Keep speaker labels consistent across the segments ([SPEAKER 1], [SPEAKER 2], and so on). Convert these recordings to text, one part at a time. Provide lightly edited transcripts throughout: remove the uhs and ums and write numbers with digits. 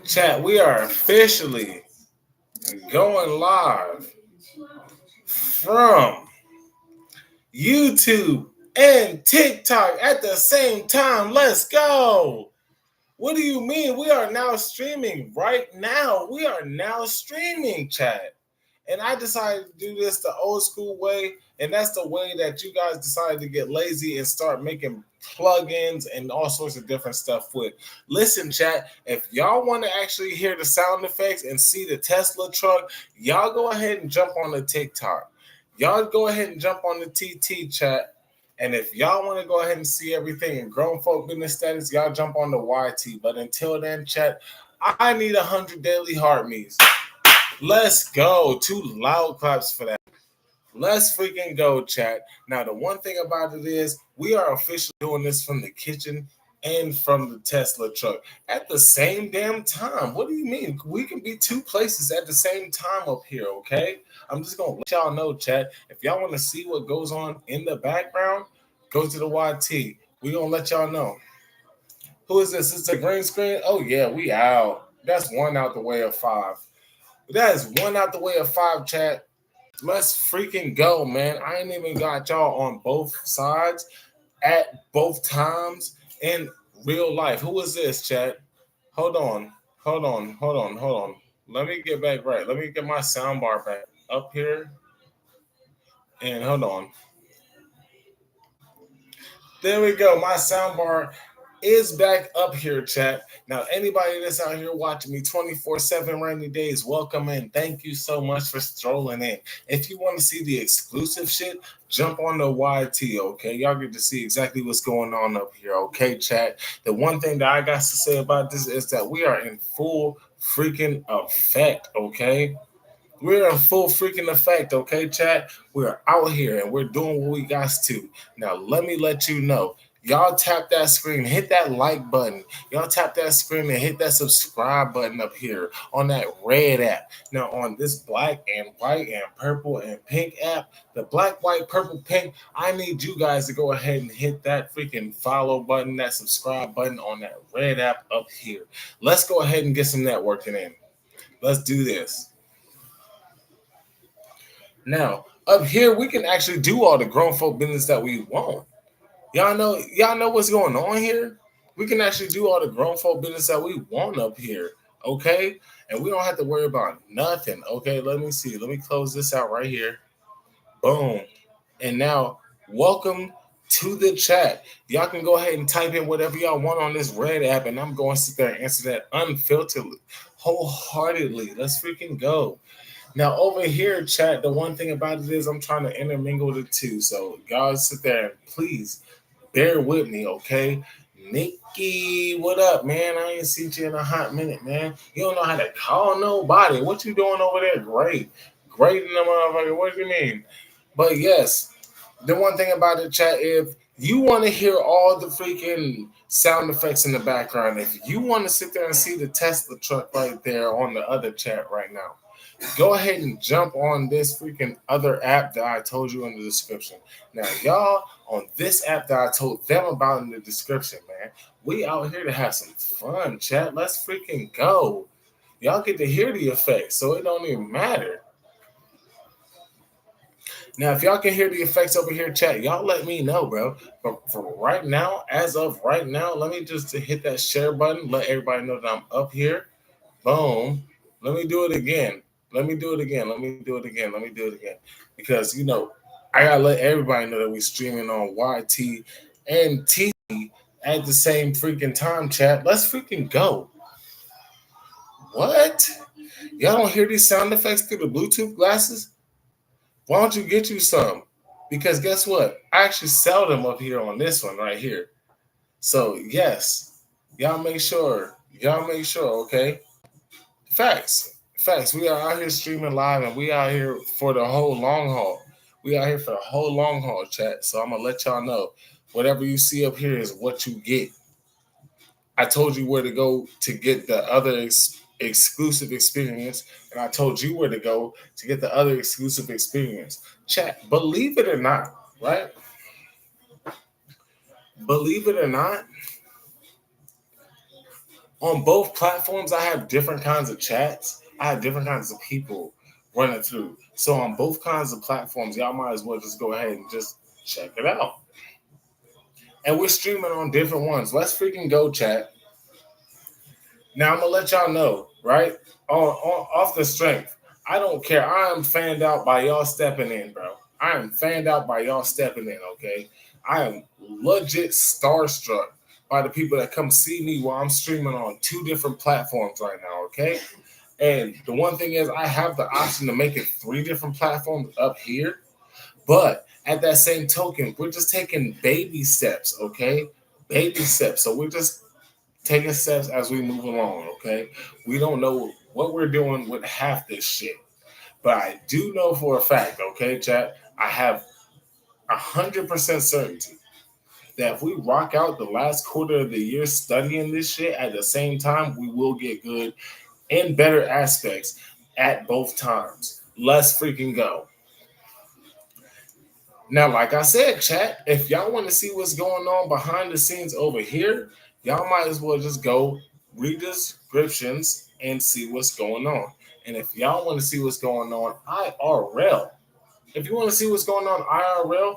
[SPEAKER 1] Chat, we are officially going live from YouTube and TikTok at the same time. Let's go. What do you mean? We are now streaming right now. We are now streaming, chat. And I decided to do this the old school way. And that's the way that you guys decided to get lazy and start making plugins and all sorts of different stuff with. Listen, chat, if y'all want to actually hear the sound effects and see the Tesla truck, y'all go ahead and jump on the TikTok. Y'all go ahead and jump on the TT chat. And if y'all want to go ahead and see everything in grown folk business status, y'all jump on the YT. But until then, chat, I need 100 daily heart me's. Let's go. 2 loud claps for that. Let's freaking go, chat. Now, the one thing about it is we are officially doing this from the kitchen and from the Tesla truck at the same damn time. What do you mean? We can be 2 places at the same time up here, okay? I'm just going to let y'all know, chat. If y'all want to see what goes on in the background, go to the YT. We're going to let y'all know. Who is this? It's a green screen? Oh, yeah, we out. That's 1 out the way of 5. That is 1 out the way of 5, chat. Let's freaking go, man. I ain't even got y'all on both sides at both times in real life. Who is this, chat? Hold on. Hold on. Let me get back right. Let me get my sound bar back up here. And hold on. There we go. My sound bar is back up here, chat. Now, anybody that's out here watching me 24/7 rainy days, welcome in. Thank you so much for strolling in. If you want to see the exclusive shit, jump on the YT, okay? Y'all get to see exactly what's going on up here, okay, chat? The one thing that I got to say about this is that we are in full freaking effect, okay? We're in full freaking effect, okay, chat? We're out here and we're doing what we got to. Now, let me let you know. Y'all tap that screen, hit that like button. Y'all tap that screen and hit that subscribe button up here on that red app. Now, on this black and white and purple and pink app, the black, white, purple, pink, I need you guys to go ahead and hit that freaking follow button, that subscribe button on that red app up here. Let's go ahead and get some networking in. Let's do this. Now, up here, we can actually do all the grown folk business that we want. Y'all know what's going on here? We can actually do all the grown folk business that we want up here, okay? And we don't have to worry about nothing, okay? Let me see. Let me close this out right here. Boom. And now, welcome to the chat. Y'all can go ahead and type in whatever y'all want on this red app, and I'm going to sit there and answer that unfilteredly, wholeheartedly. Let's freaking go. Now over here, chat, the one thing about it is I'm trying to intermingle the two. So y'all sit there and please bear with me, okay? Nikki, what up, man? I ain't seen you in a hot minute, man. You don't know how to call nobody. What you doing over there? Great. Great in the motherfucker. What do you mean? But yes, the one thing about it, chat, if you want to hear all the freaking sound effects in the background, if you want to sit there and see the Tesla truck right there on the other chat right now, go ahead and jump on this freaking other app that I told you in the description. Now, y'all on this app that I told them about in the description, man, we out here to have some fun, chat. Let's freaking go. Y'all get to hear the effects, so it don't even matter. Now, if y'all can hear the effects over here, chat, y'all let me know, bro. But for right now, as of right now, let me just hit that share button, let everybody know that I'm up here. Boom. Let me do it again. Let me do it again. Let me do it again. Let me do it again. Because I gotta let everybody know that we streaming on YT and T at the same freaking time, chat. Let's freaking go. What? Y'all don't hear these sound effects through the Bluetooth glasses? Why don't you get you some? Because guess what? I actually sell them up here on this one right here. So yes, y'all make sure. Y'all make sure, okay? Facts. Facts. We are out here streaming live and we out here for the whole long haul. We out here for the whole long haul, chat. So I'm gonna let y'all know. Whatever you see up here is what you get. I told you where to go to get the other exclusive experience, and I told you where to go to get the other exclusive experience. Chat, believe it or not, right? Believe it or not, On both platforms, I have different kinds of chats. I have different kinds of people running through. So on both kinds of platforms, y'all might as well just go ahead and just check it out. And we're streaming on different ones. Let's freaking go, chat. Now I'm gonna let y'all know, right? Off the strength. I don't care. I am fanned out by y'all stepping in, bro. I am fanned out by y'all stepping in, okay? I am legit starstruck by the people that come see me while I'm streaming on two different platforms right now, okay? And the one thing is I have the option to make it three different platforms up here, but at that same token, we're just taking baby steps, okay? Baby steps. So we're just taking steps as we move along, okay? We don't know what we're doing with half this shit. But I do know for a fact, okay, chat, I have 100% certainty that if we rock out the last quarter of the year studying this shit at the same time, we will get good and better aspects at both times. Let's freaking go. Now, like I said, chat, if y'all want to see what's going on behind the scenes over here, y'all might as well just go read the descriptions and see what's going on. And if y'all want to see what's going on IRL, if you want to see what's going on IRL,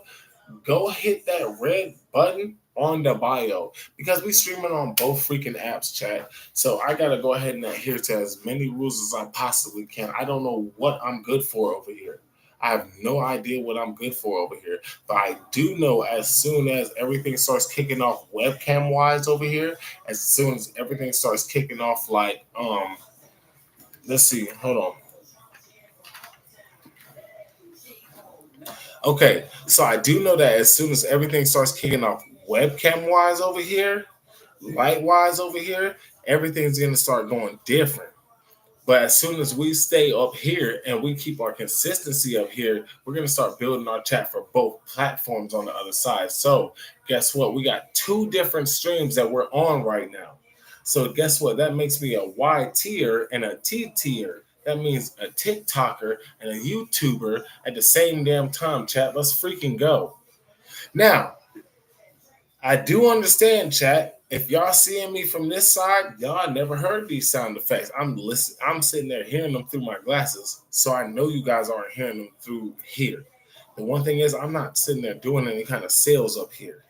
[SPEAKER 1] go hit that red button on the bio because we streaming on both freaking apps, chat. So I gotta go ahead and adhere to as many rules as I possibly can. I don't know what I'm good for over here. I have no idea what I'm good for over here, but I do know as soon as everything starts kicking off webcam wise over here, as soon as everything starts kicking off, like let's see, hold on. Okay, so I do know that as soon as everything starts kicking off webcam wise over here, light wise over here, everything's gonna start going different. But as soon as we stay up here and we keep our consistency up here, we're going to start building our chat for both platforms on the other side. So, guess what? We got two different streams that we're on right now. So, guess what? That makes me a Y tier and a T tier. That means a TikToker and a YouTuber at the same damn time, chat. Let's freaking go. Now, I do understand, chat. If y'all seeing me from this side, y'all never heard these sound effects. I'm listening. I'm sitting there hearing them through my glasses, so I know you guys aren't hearing them through here. The one thing is, I'm not sitting there doing any kind of sales up here.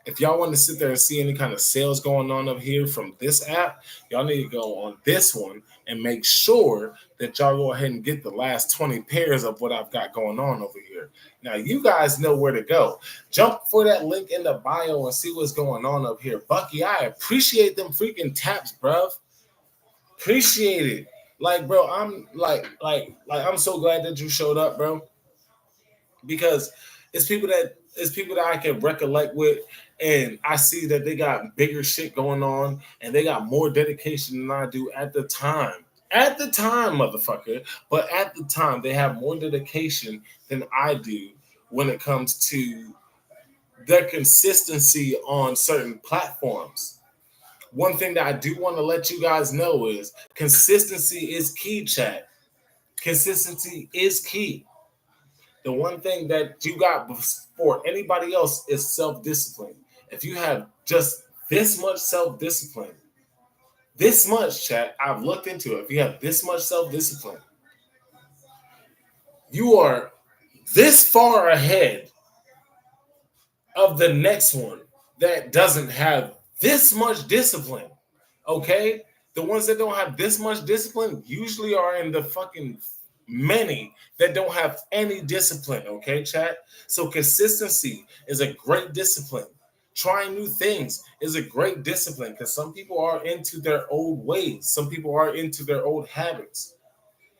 [SPEAKER 1] If y'all want to sit there and see any kind of sales going on up here from this app, y'all need to go on this one and make sure that y'all go ahead and get the last 20 pairs of what I've got going on over here. Now, you guys know where to go. Jump for that link in the bio and see what's going on up here. Bucky, I appreciate them freaking taps, bruv. Appreciate it. Like, bro, I'm I'm so glad that you showed up, bro. Because it's people that I can recollect with, and I see that they got bigger shit going on, and they got more dedication than I do at the time. At the time, motherfucker. But at the time, they have more dedication than I do when it comes to their consistency on certain platforms. One thing that I do want to let you guys know is consistency is key, chat. Consistency is key. The one thing that you got before anybody else is self-discipline. If you have just this much self-discipline, this much, chat, I've looked into it. If you have this much self-discipline, you are this far ahead of the next one that doesn't have this much discipline. Okay? The ones that don't have this much discipline usually are in the fucking many that don't have any discipline. Okay, chat? So consistency is a great discipline. Trying new things is a great discipline because some people are into their old ways, some people are into their old habits.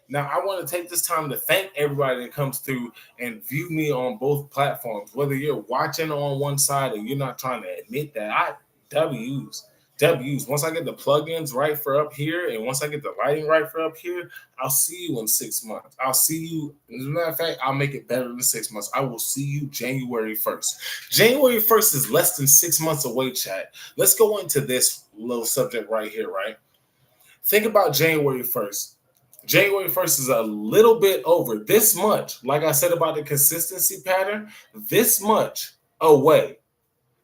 [SPEAKER 1] Now, I want to take this time to thank everybody that comes through and view me on both platforms. Whether you're watching on one side or you're not trying to admit that, I W's. W's. Once I get the plugins right for up here and once I get the lighting right for up here, I'll see you in 6 months. I'll see you. As a matter of fact, I'll make it better than 6 months. I will see you January 1st. January 1st is less than 6 months away, chat. Let's go into this little subject right here, right? Think about January 1st. January 1st is a little bit over this much. Like I said about the consistency pattern, this much away.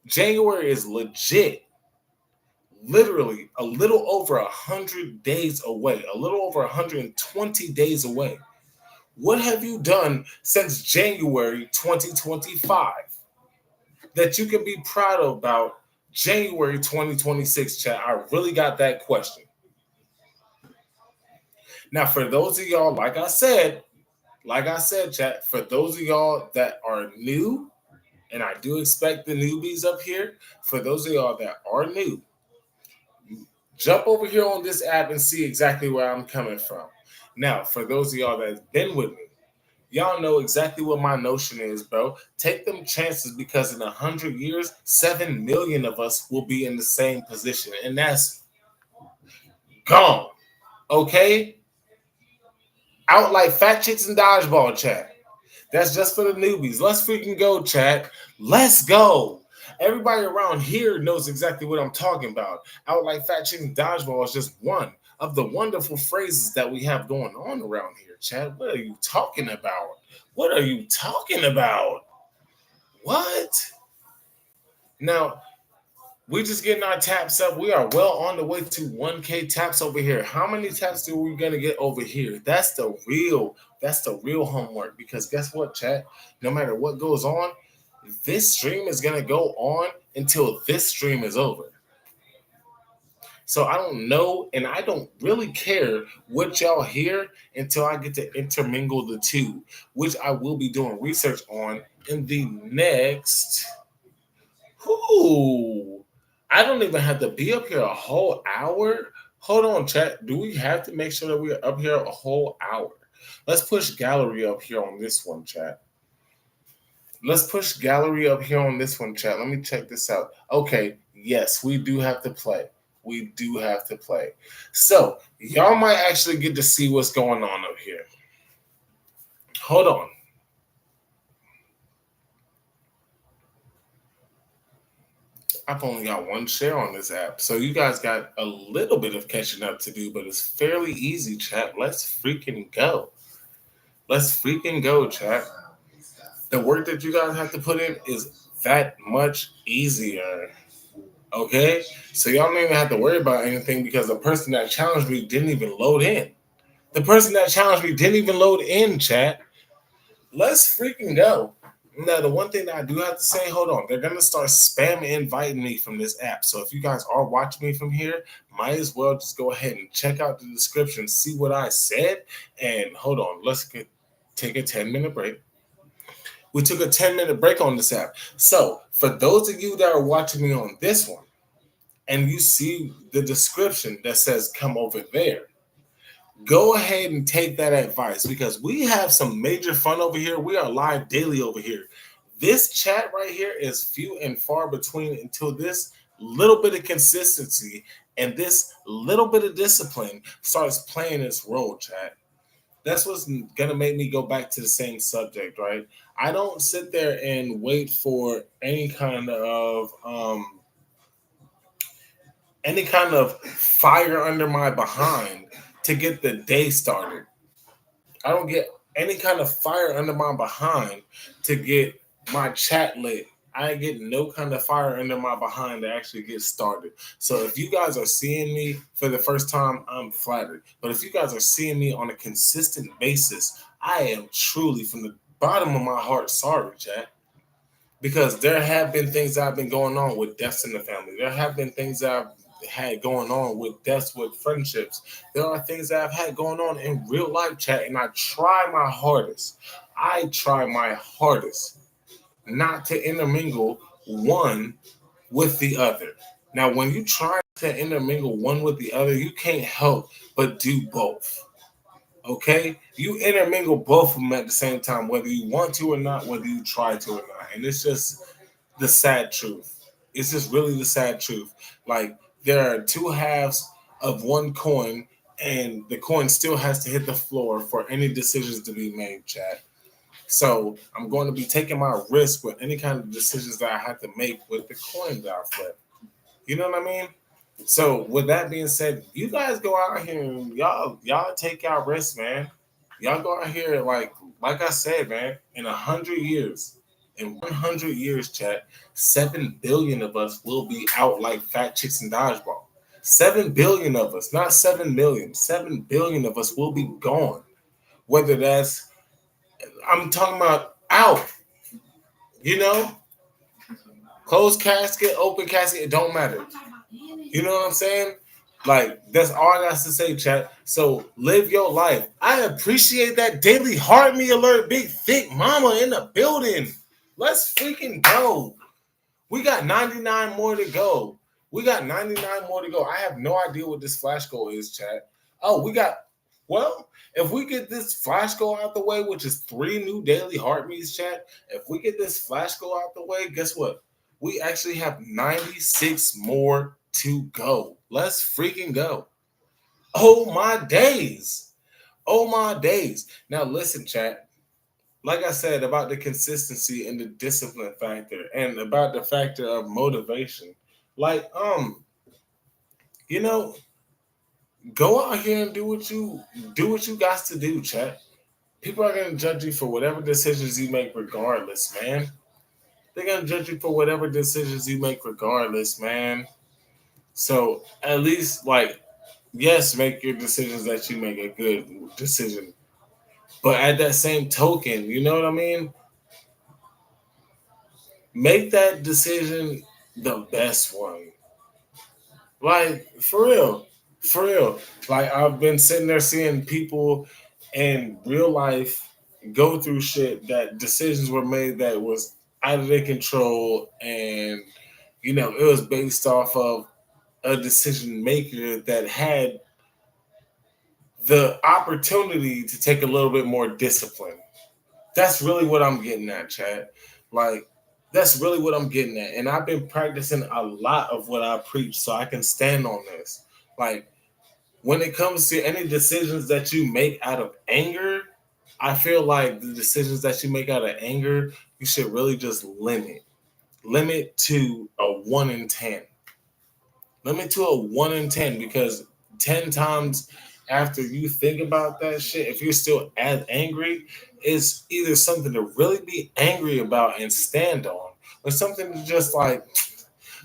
[SPEAKER 1] January is legit literally a little over 100 days away, a little over 120 days away. What have you done since January 2025 that you can be proud about January 2026, chat? I really got that question. Now, for those of y'all, like I said, chat, for those of y'all that are new, and I do expect the newbies up here, for those of y'all that are new, jump over here on this app and see exactly where I'm coming from. Now, for those of y'all that's been with me, y'all know exactly what my notion is, bro. Take them chances because in 100 years, 7 million of us will be in the same position, and that's gone. Okay, out like fat chicks and dodgeball, chat. That's just for the newbies. Let's freaking go, chat. Let's go. Everybody around here knows exactly what I'm talking about. Out like fat chicken dodgeball is just one of the wonderful phrases that we have going on around here, chat. What are you talking about? What are you talking about? What? Now, we just getting our taps up. We are well on the way to 1K taps over here. How many taps do we gonna get over here? That's the real homework. Because guess what, chat? No matter what goes on, this stream is gonna go on until this stream is over. So I don't know, and I don't really care what y'all hear until I get to intermingle the two, which I will be doing research on in the next. Ooh, I don't even have to be up here a whole hour. Hold on, chat. Do we have to make sure that we're up here a whole hour? Let's push gallery up here on this one, chat. Let's push gallery up here on this one, chat. Let me check this out. Okay, yes, we do have to play. We do have to play. So, y'all might actually get to see what's going on up here. Hold on. I've only got one share on this app. So you guys got a little bit of catching up to do, but it's fairly easy, chat. Let's freaking go. Let's freaking go, chat. The work that you guys have to put in is that much easier. Okay? So y'all don't even have to worry about anything because the person that challenged me didn't even load in. The person that challenged me didn't even load in, chat. Let's freaking go. Now, the one thing that I do have to say, hold on, they're gonna start spam inviting me from this app. So if you guys are watching me from here, might as well just go ahead and check out the description, see what I said, and hold on, take a 10-minute break. We took a 10-minute break on this app. So for those of you that are watching me on this one, and you see the description that says come over there, go ahead and take that advice because we have some major fun over here. We are live daily over here. This chat right here is few and far between until this little bit of consistency and this little bit of discipline starts playing its role, chat. That's what's gonna make me go back to the same subject, right? I don't sit there and wait for any kind of fire under my behind to get the day started. I don't get any kind of fire under my behind to get my chat lit. I get no kind of fire under my behind to actually get started. So if you guys are seeing me for the first time, I'm flattered. But if you guys are seeing me on a consistent basis, I am truly from the bottom of my heart sorry, chat. Because there have been things that have been going on with deaths in the family. There have been things that I've had going on with deaths with friendships. There are things that I've had going on in real life, chat, and I try my hardest. I try my hardest not to intermingle one with the other. Now, when you try to intermingle one with the other, you can't help but do both. Okay? You intermingle both of them at the same time, whether you want to or not, whether you try to or not. And it's just the sad truth. It's just really the sad truth. Like, there are two halves of one coin, and the coin still has to hit the floor for any decisions to be made, chat. So I'm going to be taking my risk with any kind of decisions that I have to make with the coin that I flip. You know what I mean? So with that being said, you guys go out here and y'all take y'all risks, man. Y'all go out here like I said, man. In 100 years, in 100 years, chat, 7 billion of us will be out like fat chicks in dodgeball. 7 billion of us, not 7 million, 7 billion of us will be gone. Whether that's, I'm talking about out, you know, closed casket, open casket, it don't matter. You know what I'm saying? Like, that's all I got to say, chat. So live your life. I appreciate that daily heart me alert, big thick mama in the building. Let's freaking go. We got 99 more to go. We got 99 more to go. I have no idea what this flash goal is, chat. Oh, well, if we get this flash goal out the way, which is 3 new daily heartbeats, chat, if we get this flash goal out the way, guess what? We actually have 96 more to go. Let's freaking go. Oh, my days. Oh, my days. Now, listen, chat. Like I said about the consistency and the discipline factor and about the factor of motivation. Like, you know, go out here and do what you got to do, chat. People are gonna judge you for whatever decisions you make regardless, man. They're gonna judge you for whatever decisions you make regardless, man. So at least like yes, make your decisions that you make a good decision. But at that same token, you know what I mean? Make that decision the best one. Like for real, for real. Like I've been sitting there seeing people in real life go through shit that decisions were made that was out of their control, and it was based off of a decision maker that had the opportunity to take a little bit more discipline. That's really what I'm getting at, Chad. Like, that's really what I'm getting at. And I've been practicing a lot of what I preach so I can stand on this. Like, when it comes to any decisions that you make out of anger, I feel like the decisions that you make out of anger, you should really just limit. Limit to a 1 in 10. Limit to a 1 in 10 because 10 times after you think about that shit, if you're still as angry, it's either something to really be angry about and stand on, or something to just like,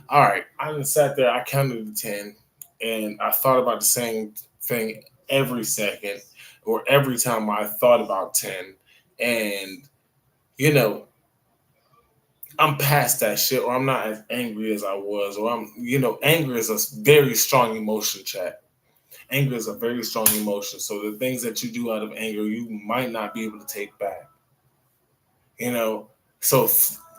[SPEAKER 1] all right, I just sat there, I counted to 10, and I thought about the same thing every second or every time I thought about 10. And, you know, I'm past that shit, or I'm not as angry as I was, or anger is a very strong emotion, chat. Anger is a very strong emotion. So the things that you do out of anger, you might not be able to take back. So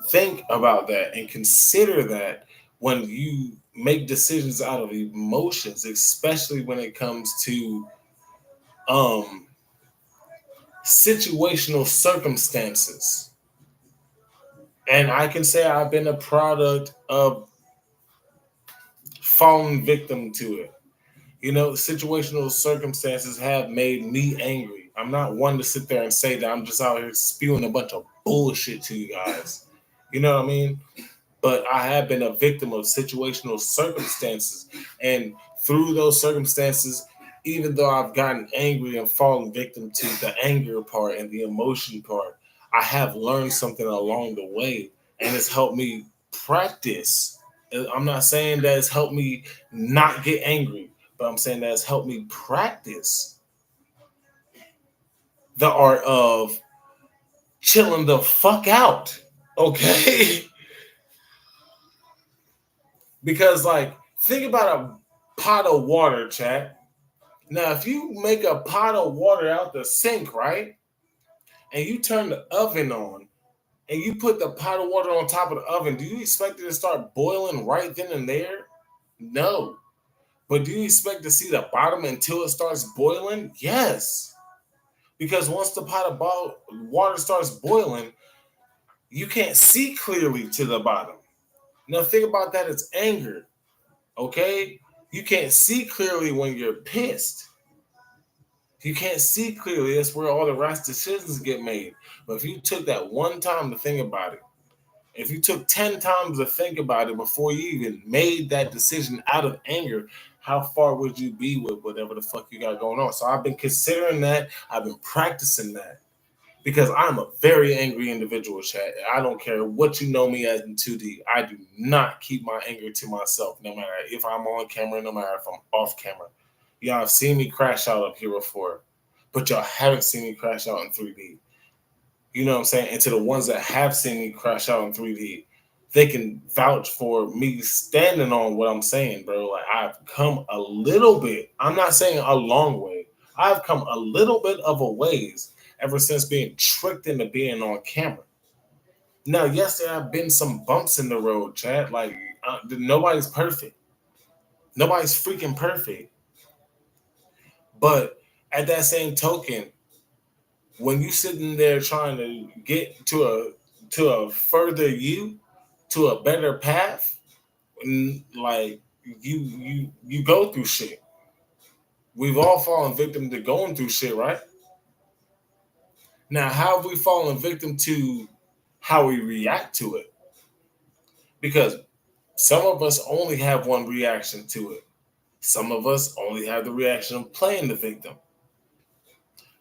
[SPEAKER 1] think about that and consider that when you make decisions out of emotions, especially when it comes to um situational circumstances. And I can say I've been a product of falling victim to it. Situational circumstances have made me angry. I'm not one to sit there and say that I'm just out here spewing a bunch of bullshit to you guys. You know what I mean? But I have been a victim of situational circumstances. And through those circumstances, even though I've gotten angry and fallen victim to the anger part and the emotion part, I have learned something along the way. And it's helped me practice. I'm not saying that it's helped me not get angry, but I'm saying that it's helped me practice the art of chilling the fuck out. Okay? Because, like, think about a pot of water, chat. Now, if you make a pot of water out the sink, right? And you turn the oven on and you put the pot of water on top of the oven, do you expect it to start boiling right then and there? No. But do you expect to see the bottom until it starts boiling? Yes. Because once the pot of water starts boiling, you can't see clearly to the bottom. Now, think about that as anger. Okay? You can't see clearly when you're pissed. You can't see clearly. That's where all the rash decisions get made. But if you took that one time to think about it, if you took 10 times to think about it before you even made that decision out of anger, how far would you be with whatever the fuck you got going on? So I've been considering that. I've been practicing that. because I'm a very angry individual, chat. I don't care what you know me as in 2D. I do not keep my anger to myself, no matter if I'm on camera, no matter if I'm off camera. Y'all have seen me crash out up here before, but y'all haven't seen me crash out in 3D. You know what I'm saying? And to the ones that have seen me crash out in 3D, they can vouch for me standing on what I'm saying, bro. Like, I've come a little bit. I'm not saying a long way. I've come a little bit of a ways ever since being tricked into being on camera. Now, yes, there have been some bumps in the road, Chad. Like, nobody's perfect. Nobody's freaking perfect. But at that same token, when you sitting there trying to get to a further you, to a better path, like you go through shit. We've all fallen victim to going through shit, right? Now, how have we fallen victim to how we react to it? Because some of us only have one reaction to it. Some of us only have the reaction of playing the victim.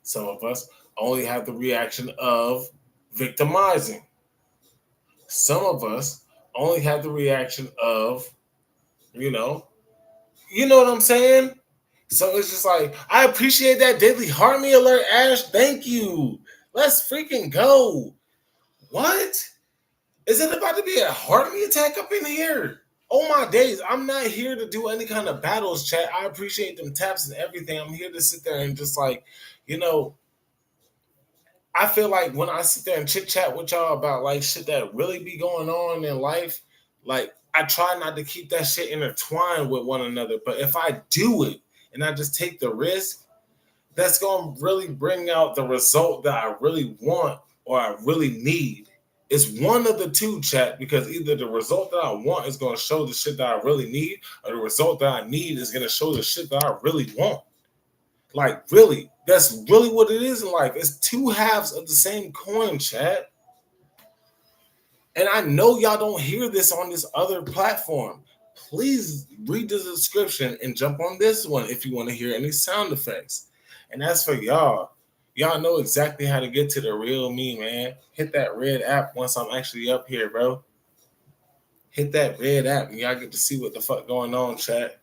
[SPEAKER 1] Some of us only have the reaction of victimizing. Some of us only have the reaction of, you know, you know what I'm saying? So it's just like, I appreciate that daily heart me alert, Ash. Thank you. Let's freaking go. What? Is it about to be a heart me attack up in here? Oh my days. I'm not here to do any kind of battles, chat. I appreciate them taps and everything. I'm here to sit there and just like, you know, I feel like when I sit there and chit chat with y'all about like shit that really be going on in life, like I try not to keep that shit intertwined with one another. But if I do it and I just take the risk, that's going to really bring out the result that I really want or I really need. It's one of the two, chat, because either the result that I want is going to show the shit that I really need, or the result that I need is going to show the shit that I really want. Like, really, that's really what it is in life. It's two halves of the same coin, chat. And I know y'all don't hear this on this other platform. Please read the description and jump on this one if you want to hear any sound effects. And as for y'all know exactly how to get to the real me, man. Hit that red app once I'm actually up here, bro. Hit that red app and y'all get to see what the fuck going on, chat.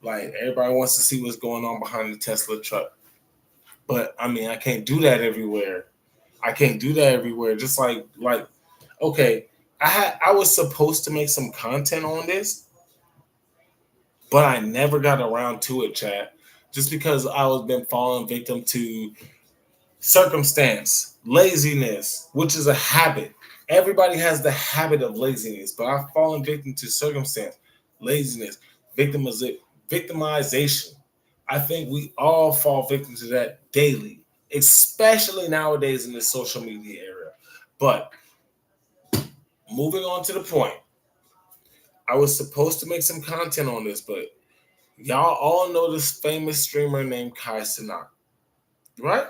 [SPEAKER 1] Like, everybody wants to see what's going on behind the Tesla truck. But I mean, I can't do that everywhere. I can't do that everywhere. Just like okay, I was supposed to make some content on this, but I never got around to it, chat. Just because I was been falling victim to circumstance, laziness, which is a habit. Everybody has the habit of laziness, but I've fallen victim to circumstance, laziness, victimization. I think we all fall victim to that daily, especially nowadays in this social media era. But moving on to the point, I was supposed to make some content on this, but y'all all know this famous streamer named Kai Cenat, right?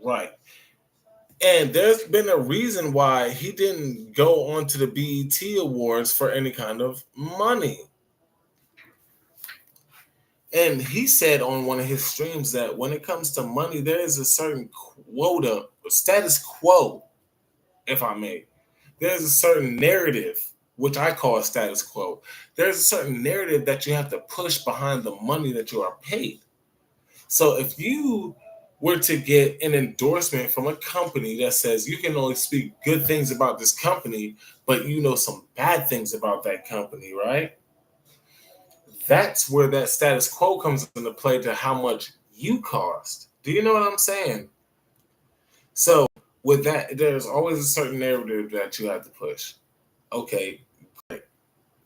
[SPEAKER 1] Right. And there's been a reason why he didn't go on to the BET Awards for any kind of money. And he said on one of his streams that when it comes to money, there is a certain quota, status quo, if I may. There's a certain narrative, which I call a status quo. There's a certain narrative that you have to push behind the money that you are paid. So if you were to get an endorsement from a company that says you can only speak good things about this company, but you know some bad things about that company, right? That's where that status quo comes into play to how much you cost. Do you know what I'm saying? So with that, there's always a certain narrative that you have to push. Okay, great.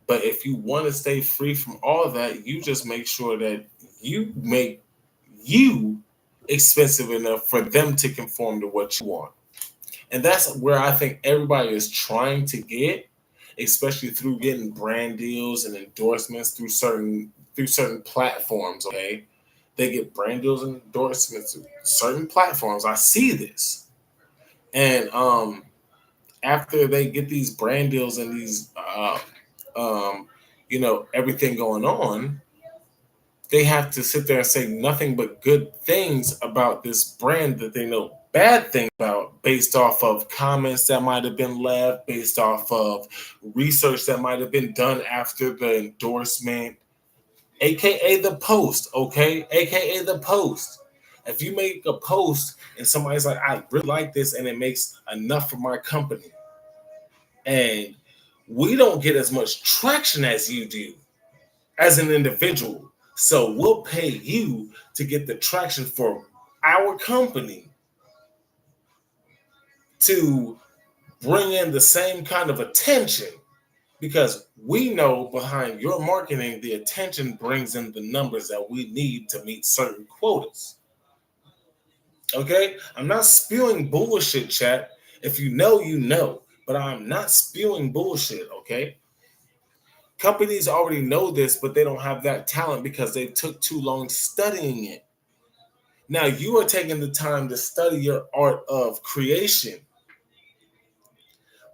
[SPEAKER 1] But if you want to stay free from all that, you just make sure that you make you expensive enough for them to conform to what you want. And that's where I think everybody is trying to get, especially through getting brand deals and endorsements through certain platforms. Okay, they get brand deals and endorsements through certain platforms. I see this, and after they get these brand deals and these everything going on, they have to sit there and say nothing but good things about this brand that they know bad thing about based off of comments that might have been left, based off of research that might have been done after the endorsement, aka the post, okay? AKA the post. If you make a post and somebody's like, I really like this and it makes enough for my company, and we don't get as much traction as you do as an individual. So we'll pay you to get the traction for our company to bring in the same kind of attention, because we know behind your marketing, the attention brings in the numbers that we need to meet certain quotas. Okay? I'm not spewing bullshit, chat. If you know, you know. But I'm not spewing bullshit, okay? Companies already know this, but they don't have that talent because they took too long studying it. Now you are taking the time to study your art of creation.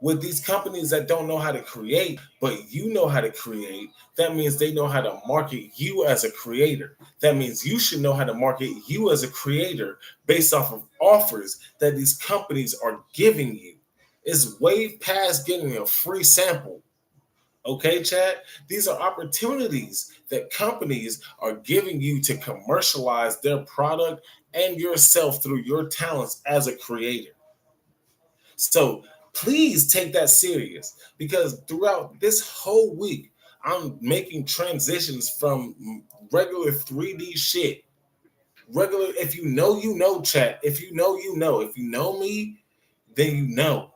[SPEAKER 1] With these companies that don't know how to create, but you know how to create, that means they know how to market you as a creator. That means you should know how to market you as a creator based off of offers that these companies are giving you. It's way past getting a free sample. Okay, chat? These are opportunities that companies are giving you to commercialize their product and yourself through your talents as a creator. So please take that serious, because throughout this whole week, I'm making transitions from regular 3D shit. Regular, if you know, you know, chat. If you know, you know. If you know me, then you know.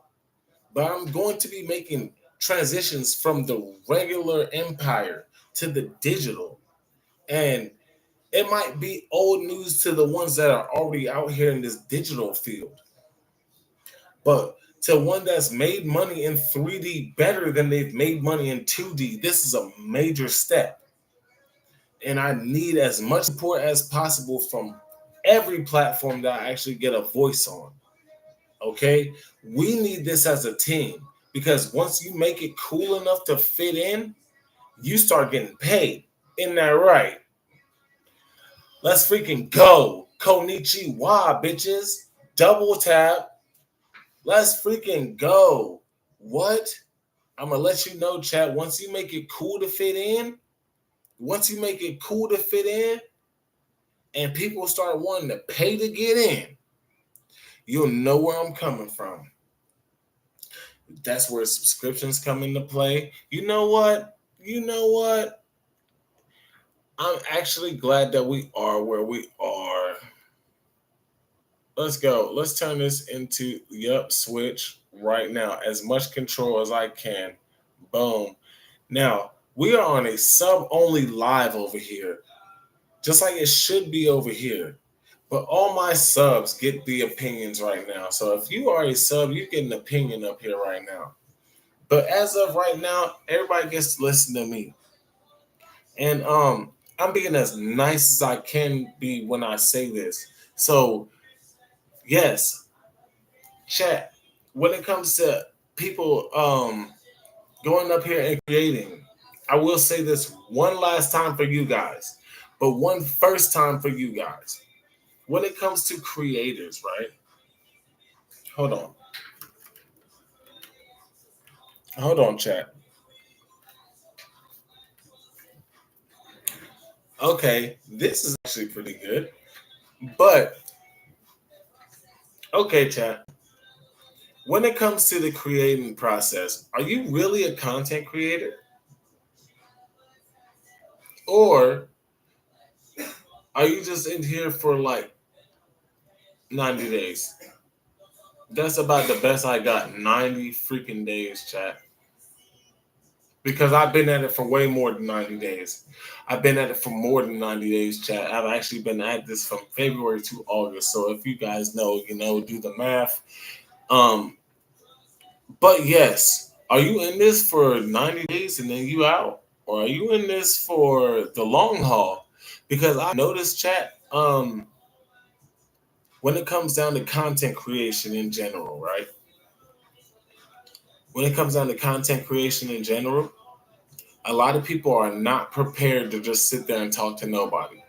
[SPEAKER 1] But I'm going to be making transitions from the regular empire to the digital. And it might be old news to the ones that are already out here in this digital field. But to one that's made money in 3D better than they've made money in 2D, this is a major step. And I need as much support as possible from every platform that I actually get a voice on. Okay? We need this as a team, because once you make it cool enough to fit in, you start getting paid. Isn't that right? Let's freaking go. Konichiwa, bitches. Double tap. Let's freaking go. What? I'm gonna let you know, chat. Once you make it cool to fit in, once you make it cool to fit in, and people start wanting to pay to get in, you'll know where I'm coming from. That's where subscriptions come into play. You know what? You know what? I'm actually glad that we are where we are. Let's go. Let's turn this into, yep, switch right now. As much control as I can. Boom. Now, we are on a sub only live over here, just like it should be over here. But all my subs get the opinions right now. So if you are a sub, you get an opinion up here right now. But as of right now, everybody gets to listen to me. And I'm being as nice as I can be when I say this. So yes, chat. When it comes to people going up here and creating, I will say this one last time for you guys, but one first time for you guys. When it comes to creators, right? Hold on. Hold on, chat. Okay, this is actually pretty good. But okay, chat. When it comes to the creating process, are you really a content creator? Or are you just in here for like 90 days? That's about the best I got. 90 freaking days, chat. Because I've been at it for way more than 90 days. I've been at it for more than 90 days, chat. I've actually been at this from February to August. So if you guys know, do the math. But yes, are you in this for 90 days and then you out? Or are you in this for the long haul? Because I noticed, chat, when it comes down to content creation in general, right? When it comes down to content creation in general, a lot of people are not prepared to just sit there and talk to nobody.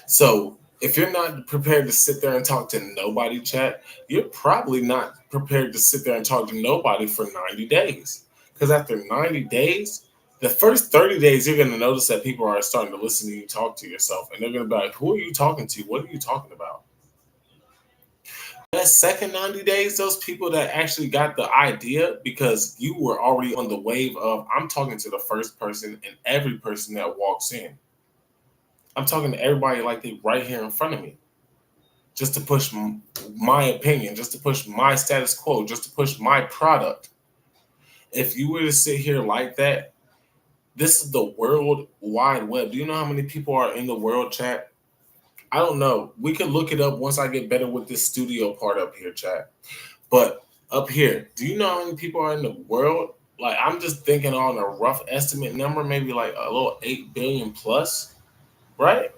[SPEAKER 1] So If you're not prepared to sit there and talk to nobody, chat, you're probably not prepared to sit there and talk to nobody for 90 days. Because after 90 days, the first 30 days, you're going to notice that people are starting to listen to you talk to yourself. And they're going to be like, who are you talking to? What are you talking about? That second 90 days, those people that actually got the idea because you were already on the wave of, I'm talking to the first person and every person that walks in. I'm talking to everybody like they right here in front of me, just to push my opinion, just to push my status quo, just to push my product. If you were to sit here like that, this is the world wide web. Do you know how many people are in the world, chat? I don't know. We can look it up once I get better with this studio part up here, chat. But up here, do you know how many people are in the world? Like, I'm just thinking on a rough estimate number, maybe like a little 8 billion plus, right?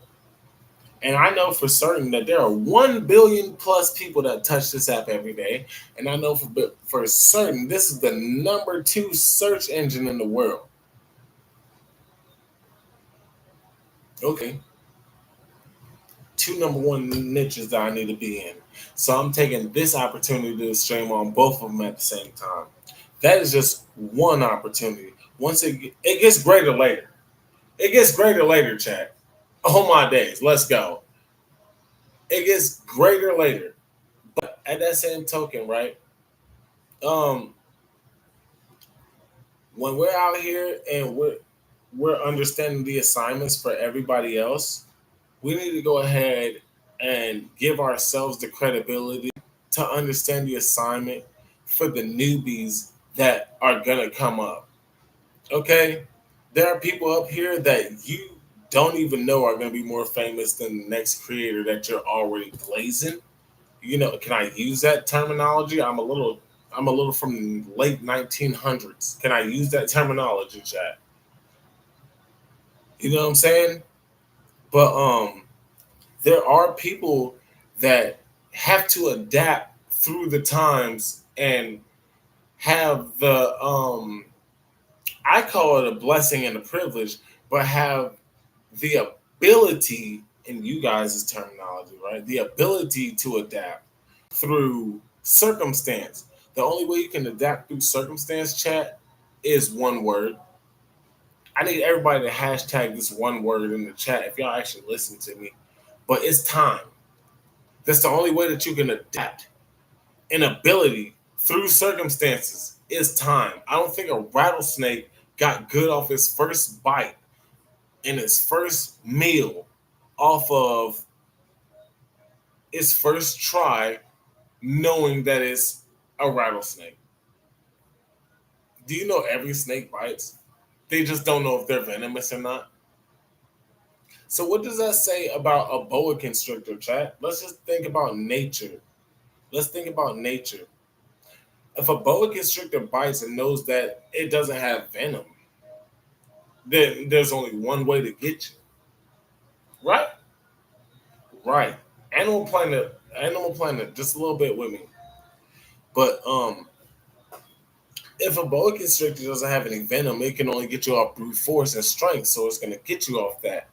[SPEAKER 1] And I know for certain that there are 1 billion plus people that touch this app every day. And I know for certain this is the number 2 search engine in the world. Okay. 2 number 1 niches that I need to be in. So I'm taking this opportunity to stream on both of them at the same time. That is just one opportunity. Once it gets greater later. It gets greater later, chat. Oh my days. Let's go. It gets greater later. But at that same token, right? Um, when we're out here and we're understanding the assignments for everybody else, we need to go ahead and give ourselves the credibility to understand the assignment for the newbies that are gonna come up. Okay? There are people up here that you don't even know are gonna be more famous than the next creator that you're already blazing. You know, can I use that terminology? I'm a little from late 1900s. Can I use that terminology, chat? You know what I'm saying? But there are people that have to adapt through the times and have the I call it a blessing and a privilege, but have the ability, in you guys' terminology, right? The ability to adapt through circumstance. The only way you can adapt through circumstance, chat, is one word. I need everybody to hashtag this one word in the chat if y'all actually listen to me. But it's time. That's the only way that you can adapt an ability through circumstances is time. I don't think a rattlesnake got good off his first bite and his first meal off of his first try, knowing that it's a rattlesnake. Do you know every snake bites? They just don't know if they're venomous or not. So what does that say about a boa constrictor, chat? Let's just think about nature. Let's think about nature. If a boa constrictor bites and knows that it doesn't have venom, then there's only one way to get you. Right? Right. Animal Planet, just a little bit with me. But if a boa constrictor doesn't have any venom, it can only get you off brute force and strength, so it's gonna get you off that.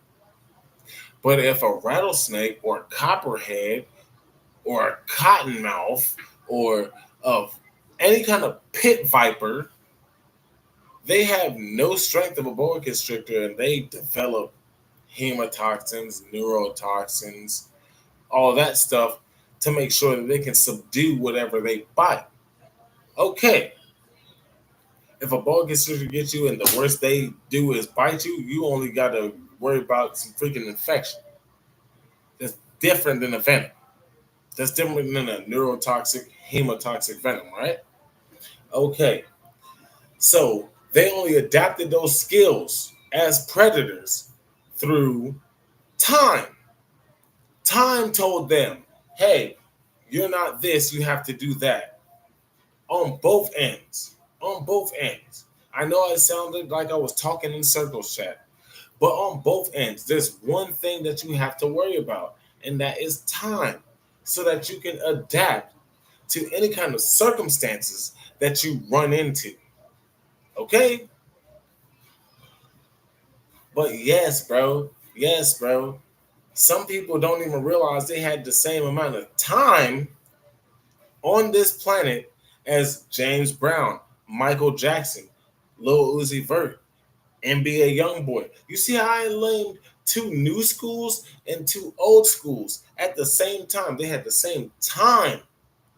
[SPEAKER 1] But if a rattlesnake or a copperhead or a cottonmouth or of any kind of pit viper, they have no strength of a boa constrictor and they develop hemotoxins, neurotoxins, all that stuff to make sure that they can subdue whatever they bite. Okay. If a boa constrictor gets you and the worst they do is bite you, you only got to worry about some freaking infection. That's different than a venom. That's different than a neurotoxic, hemotoxic venom, right? Okay. So they only adapted those skills as predators through time. Time told them, hey, you're not this, you have to do that. On both ends. On both ends. I know it sounded like I was talking in circles, chat. But on both ends, there's one thing that you have to worry about, and that is time, so that you can adapt to any kind of circumstances that you run into. Okay? But yes, bro. Yes, bro. Some people don't even realize they had the same amount of time on this planet as James Brown, Michael Jackson, Lil Uzi Vert, NBA YoungBoy. You see how I named two new schools and two old schools at the same time? They had the same time,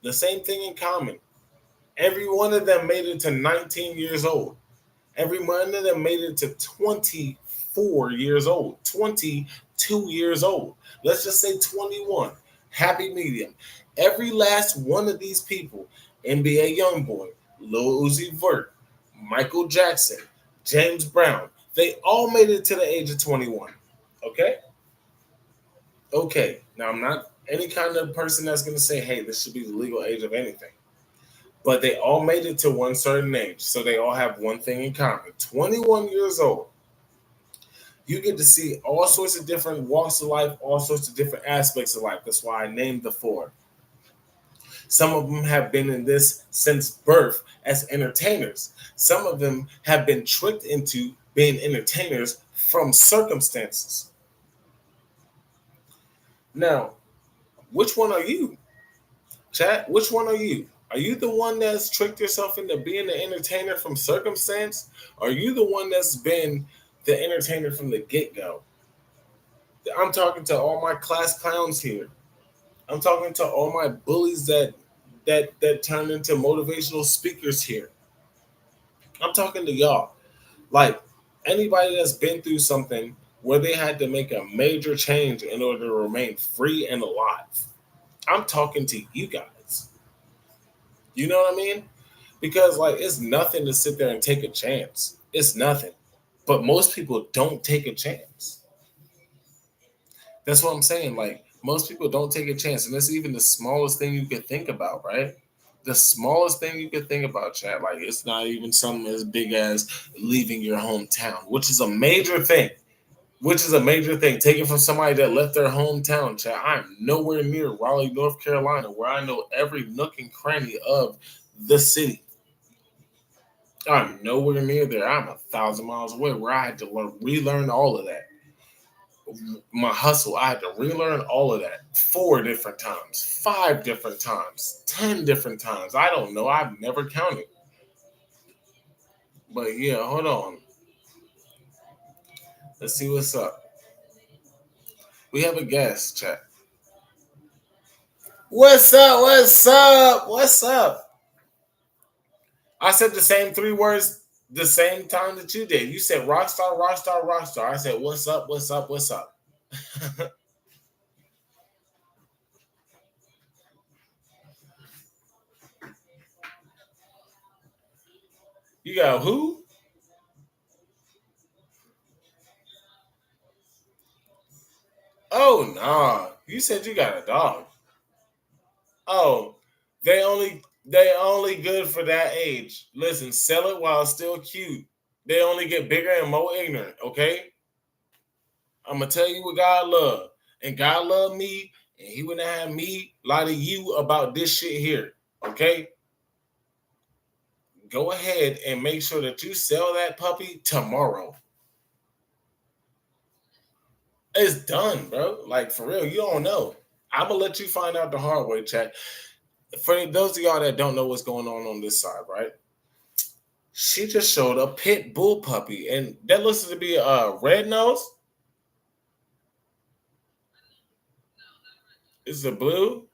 [SPEAKER 1] the same thing in common. Every one of them made it to 19 years old. Every one of them made it to 24 years old, 22 years old. Let's just say 21. Happy medium. Every last one of these people, NBA YoungBoy, Lil Uzi Vert, Michael Jackson, James Brown, they all made it to the age of 21. Okay? Okay. Now, I'm not any kind of person that's going to say, hey, this should be the legal age of anything. But they all made it to one certain age. So they all have one thing in common. 21 years old. You get to see all sorts of different walks of life, all sorts of different aspects of life. That's why I named the four. Some of them have been in this since birth as entertainers. Some of them have been tricked into being entertainers from circumstances. Now, which one are you? Chat, which one are you? Are you the one that's tricked yourself into being the entertainer from circumstance? Or are you the one that's been the entertainer from the get-go? I'm talking to all my class clowns here. I'm talking to all my bullies that turn into motivational speakers here. I'm talking to y'all. Like anybody that's been through something where they had to make a major change in order to remain free and alive. I'm talking to you guys. You know what I mean? Because like it's nothing to sit there and take a chance. It's nothing. But most people don't take a chance. That's what I'm saying. Like most people don't take a chance, and that's even the smallest thing you could think about, right? The smallest thing you could think about, chat. Like it's not even something as big as leaving your hometown, which is a major thing. Which is a major thing. Taken from somebody that left their hometown, chat. I'm nowhere near Raleigh, North Carolina, where I know every nook and cranny of the city. I'm nowhere near there. I'm 1,000 miles away, where I had to relearn all of that. My hustle, I had to relearn all of that 4 different times, 5 different times, 10 different times. I don't know. I've never counted. But yeah, hold on. Let's see what's up. We have a guest, chat. What's up? What's up? What's up? I said the same 3 words the same time that you did. You said rockstar, rockstar, rockstar. I said, what's up? What's up? What's up? You got who? Oh, nah. You said you got a dog. Oh, they only good for that age. Listen, sell it while it's still cute. They only get bigger and more ignorant, okay? I'm gonna tell you what God love. And God love me, and he wouldn't have me lie to you about this shit here. Okay? Go ahead and make sure that you sell that puppy tomorrow. It's done, bro. Like for real, you don't know. I'm gonna let you find out the hard way, chat. For those of y'all that don't know what's going on this side, right? She just showed a pit bull puppy, and that looks to be a red nose. Is it blue?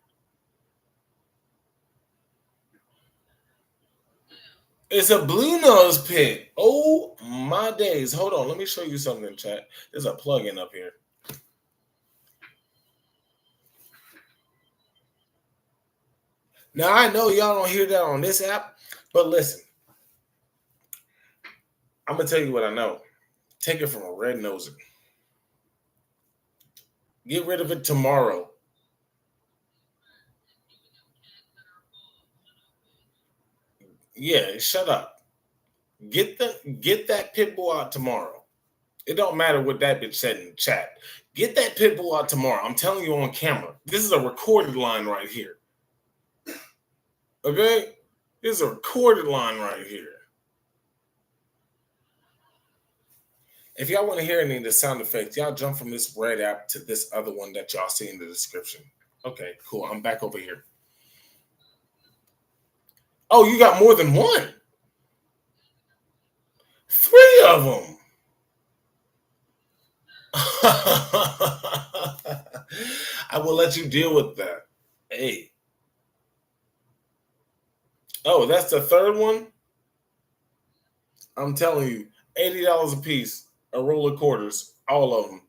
[SPEAKER 1] It's a blue nose pit. Oh my days! Hold on, let me show you something, chat. There's a plug-in up here. Now I know y'all don't hear that on this app, but listen, I'm gonna tell you what I know. Take it from a red noser. Get rid of it tomorrow. Yeah, shut up. Get that pit bull out tomorrow. It don't matter what that bitch said in the chat. Get that pit bull out tomorrow. I'm telling you on camera. This is a recorded line right here. Okay? This is a recorded line right here. If y'all want to hear any of the sound effects, y'all jump from this red app to this other one that y'all see in the description. Okay, cool. I'm back over here. Oh, you got more than one. 3 of them. I will let you deal with that. Hey. Oh, that's the third one? I'm telling you, $80 a piece, a roll of quarters, all of them.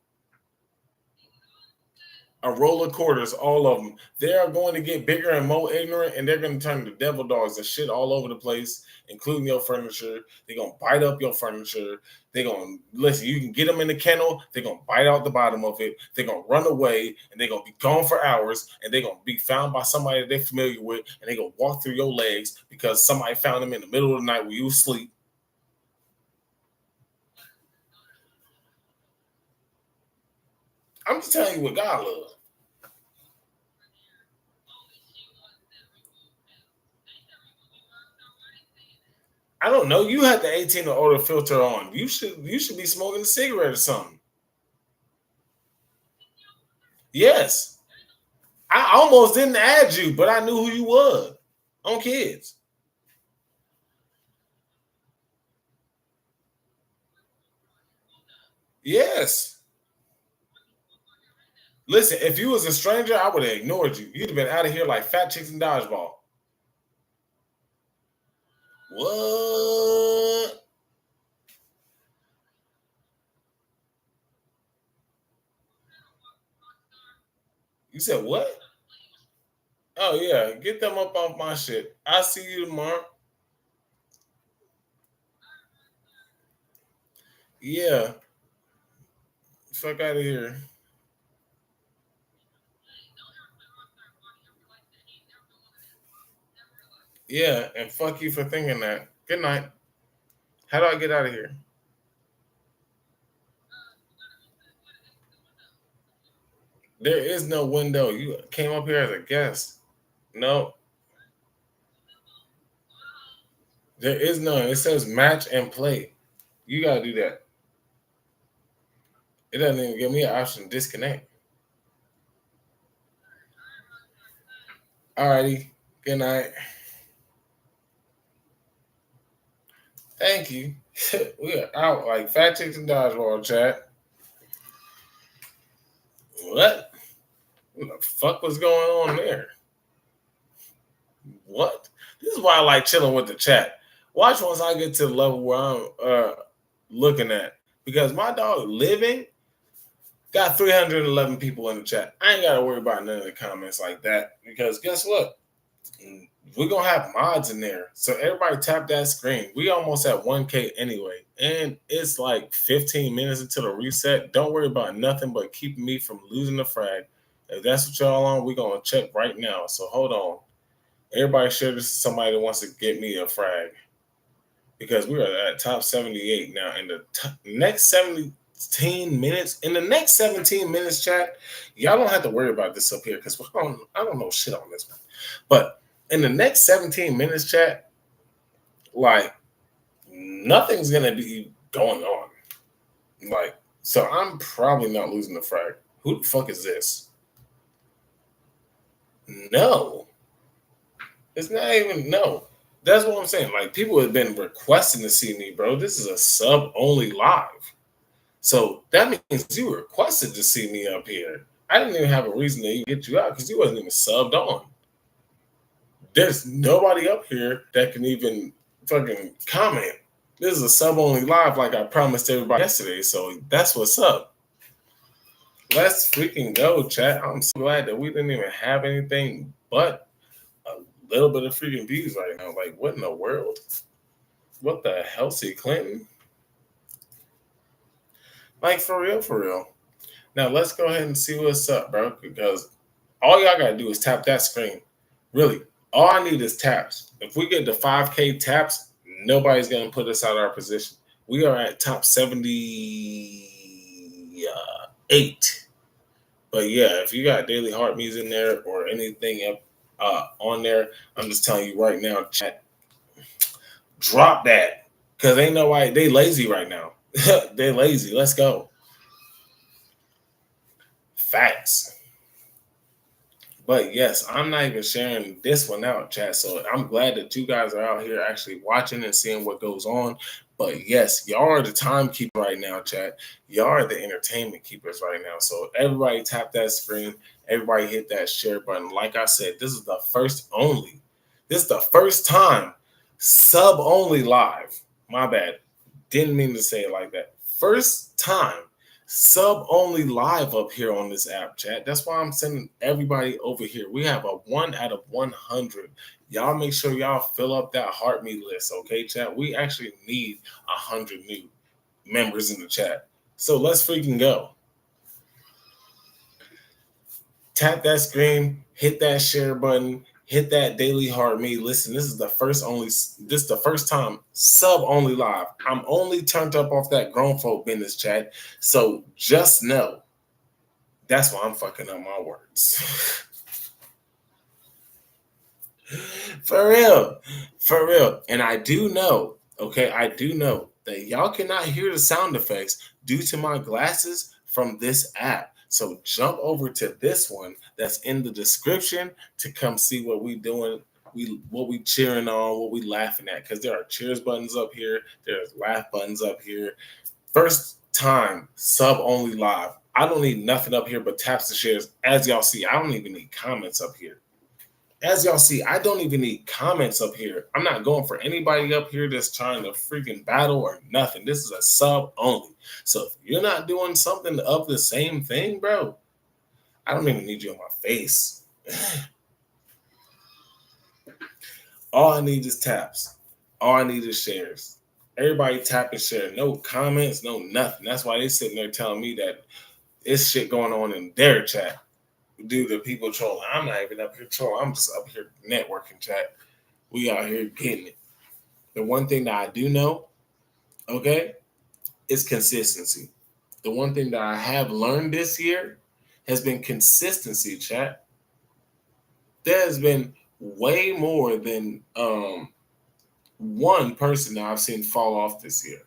[SPEAKER 1] A roll of quarters, all of them. They are going to get bigger and more ignorant, and they're going to turn to devil dogs and shit all over the place, including your furniture. They're going to bite up your furniture. They're going to, listen, you can get them in the kennel. They're going to bite out the bottom of it. They're going to run away, and they're going to be gone for hours, and they're going to be found by somebody that they're familiar with, and they're going to walk through your legs because somebody found them in the middle of the night when you was asleep. I'm just telling you what God loves. I don't know. You had the 18 or older filter on. You should be smoking a cigarette or something. Yes. I almost didn't add you, but I knew who you was on kids. Yes. Listen, if you was a stranger, I would have ignored you. You'd have been out of here like fat chicks in dodgeball. What? You said what? Oh yeah, get them up off my shit. I'll see you tomorrow. Yeah, fuck out of here. Yeah, and fuck you for thinking that. Good night. How do I get out of here? There is no window. You came up here as a guest. No, there is none. It says match and play. You gotta do that. It doesn't even give me an option to disconnect. Alrighty. Good night. Thank you. We are out like fat chicks and dodgeball chat. What? What the fuck was going on there? What? This is why I like chilling with the chat. Watch once I get to the level where I'm looking at. Because my dog living got 311 people in the chat. I ain't gotta worry about none of the comments like that. Because guess what? We're gonna have mods in there. So everybody tap that screen. We almost at 1K anyway. And it's like 15 minutes until the reset. Don't worry about nothing but keeping me from losing the frag. If that's what y'all on, we're gonna check right now. So hold on. Everybody share this to somebody that wants to get me a frag. Because we are at top 78 now. In the next 17 minutes, in the next 17 minutes, chat, y'all don't have to worry about this up here because I don't know shit on this one. But in the next 17 minutes, chat, like nothing's gonna be going on. Like, so I'm probably not losing the frag. Who the fuck is this? No, it's not even no. That's what I'm saying. Like, people have been requesting to see me, bro. This is a sub only live. So that means you requested to see me up here. I didn't even have a reason to even get you out because you wasn't even subbed on. There's nobody up here that can even fucking comment. This is a sub only live, like I promised everybody yesterday. So that's what's up. Let's freaking go, chat. I'm so glad that we didn't even have anything but a little bit of freaking views right now. Like, what in the world? What the hell, see Clinton? Like, for real, for real. Now, let's go ahead and see what's up, bro, because all y'all got to do is tap that screen. Really, all I need is taps. If we get to 5K taps, nobody's going to put us out of our position. We are at top 78. But yeah, if you got Daily Heart Music in there or anything on there, I'm just telling you right now, chat, drop that. Because ain't nobody, they lazy right now. They're lazy. Let's go. Facts. But yes, I'm not even sharing this one out, chat. So I'm glad that you guys are out here actually watching and seeing what goes on. But yes, y'all are the timekeeper right now, chat. Y'all are the entertainment keepers right now. So everybody tap that screen. Everybody hit that share button. Like I said, this is the first only. This is the first time sub only live. My bad. Didn't mean to say it like that. First time sub only live up here on this app, chat. That's why I'm sending everybody over here. We have a 1 out of 100. Y'all make sure y'all fill up that heart me list, okay, chat? We actually need 100 new members in the chat. So let's freaking go. Tap that screen, hit that share button, hit that daily heart me. Listen, this is the first time sub only live. I'm only turned up off that grown folk business, chat. So just know that's why I'm fucking up my words. For real. For real. And I do know, okay, I do know that y'all cannot hear the sound effects due to my glasses from this app. So jump over to this one that's in the description to come see what we doing, what we cheering on, what we laughing at. Because there are cheers buttons up here, there's laugh buttons up here. First time sub only live. I don't need nothing up here but taps and shares. As y'all see, I don't even need comments up here. As y'all see, I don't even need comments up here. I'm not going for anybody up here that's trying to freaking battle or nothing. This is a sub only. So if you're not doing something of the same thing, bro, I don't even need you in my face. All I need is taps. All I need is shares. Everybody tap and share. No comments, no nothing. That's why they sitting there telling me that it's shit going on in their chat. Due to people trolling. I'm not even up here trolling. I'm just up here networking, chat. We out here getting it. The one thing that I do know, okay, is consistency. The one thing that I have learned this year has been consistency, chat. There has been way more than one person that I've seen fall off this year.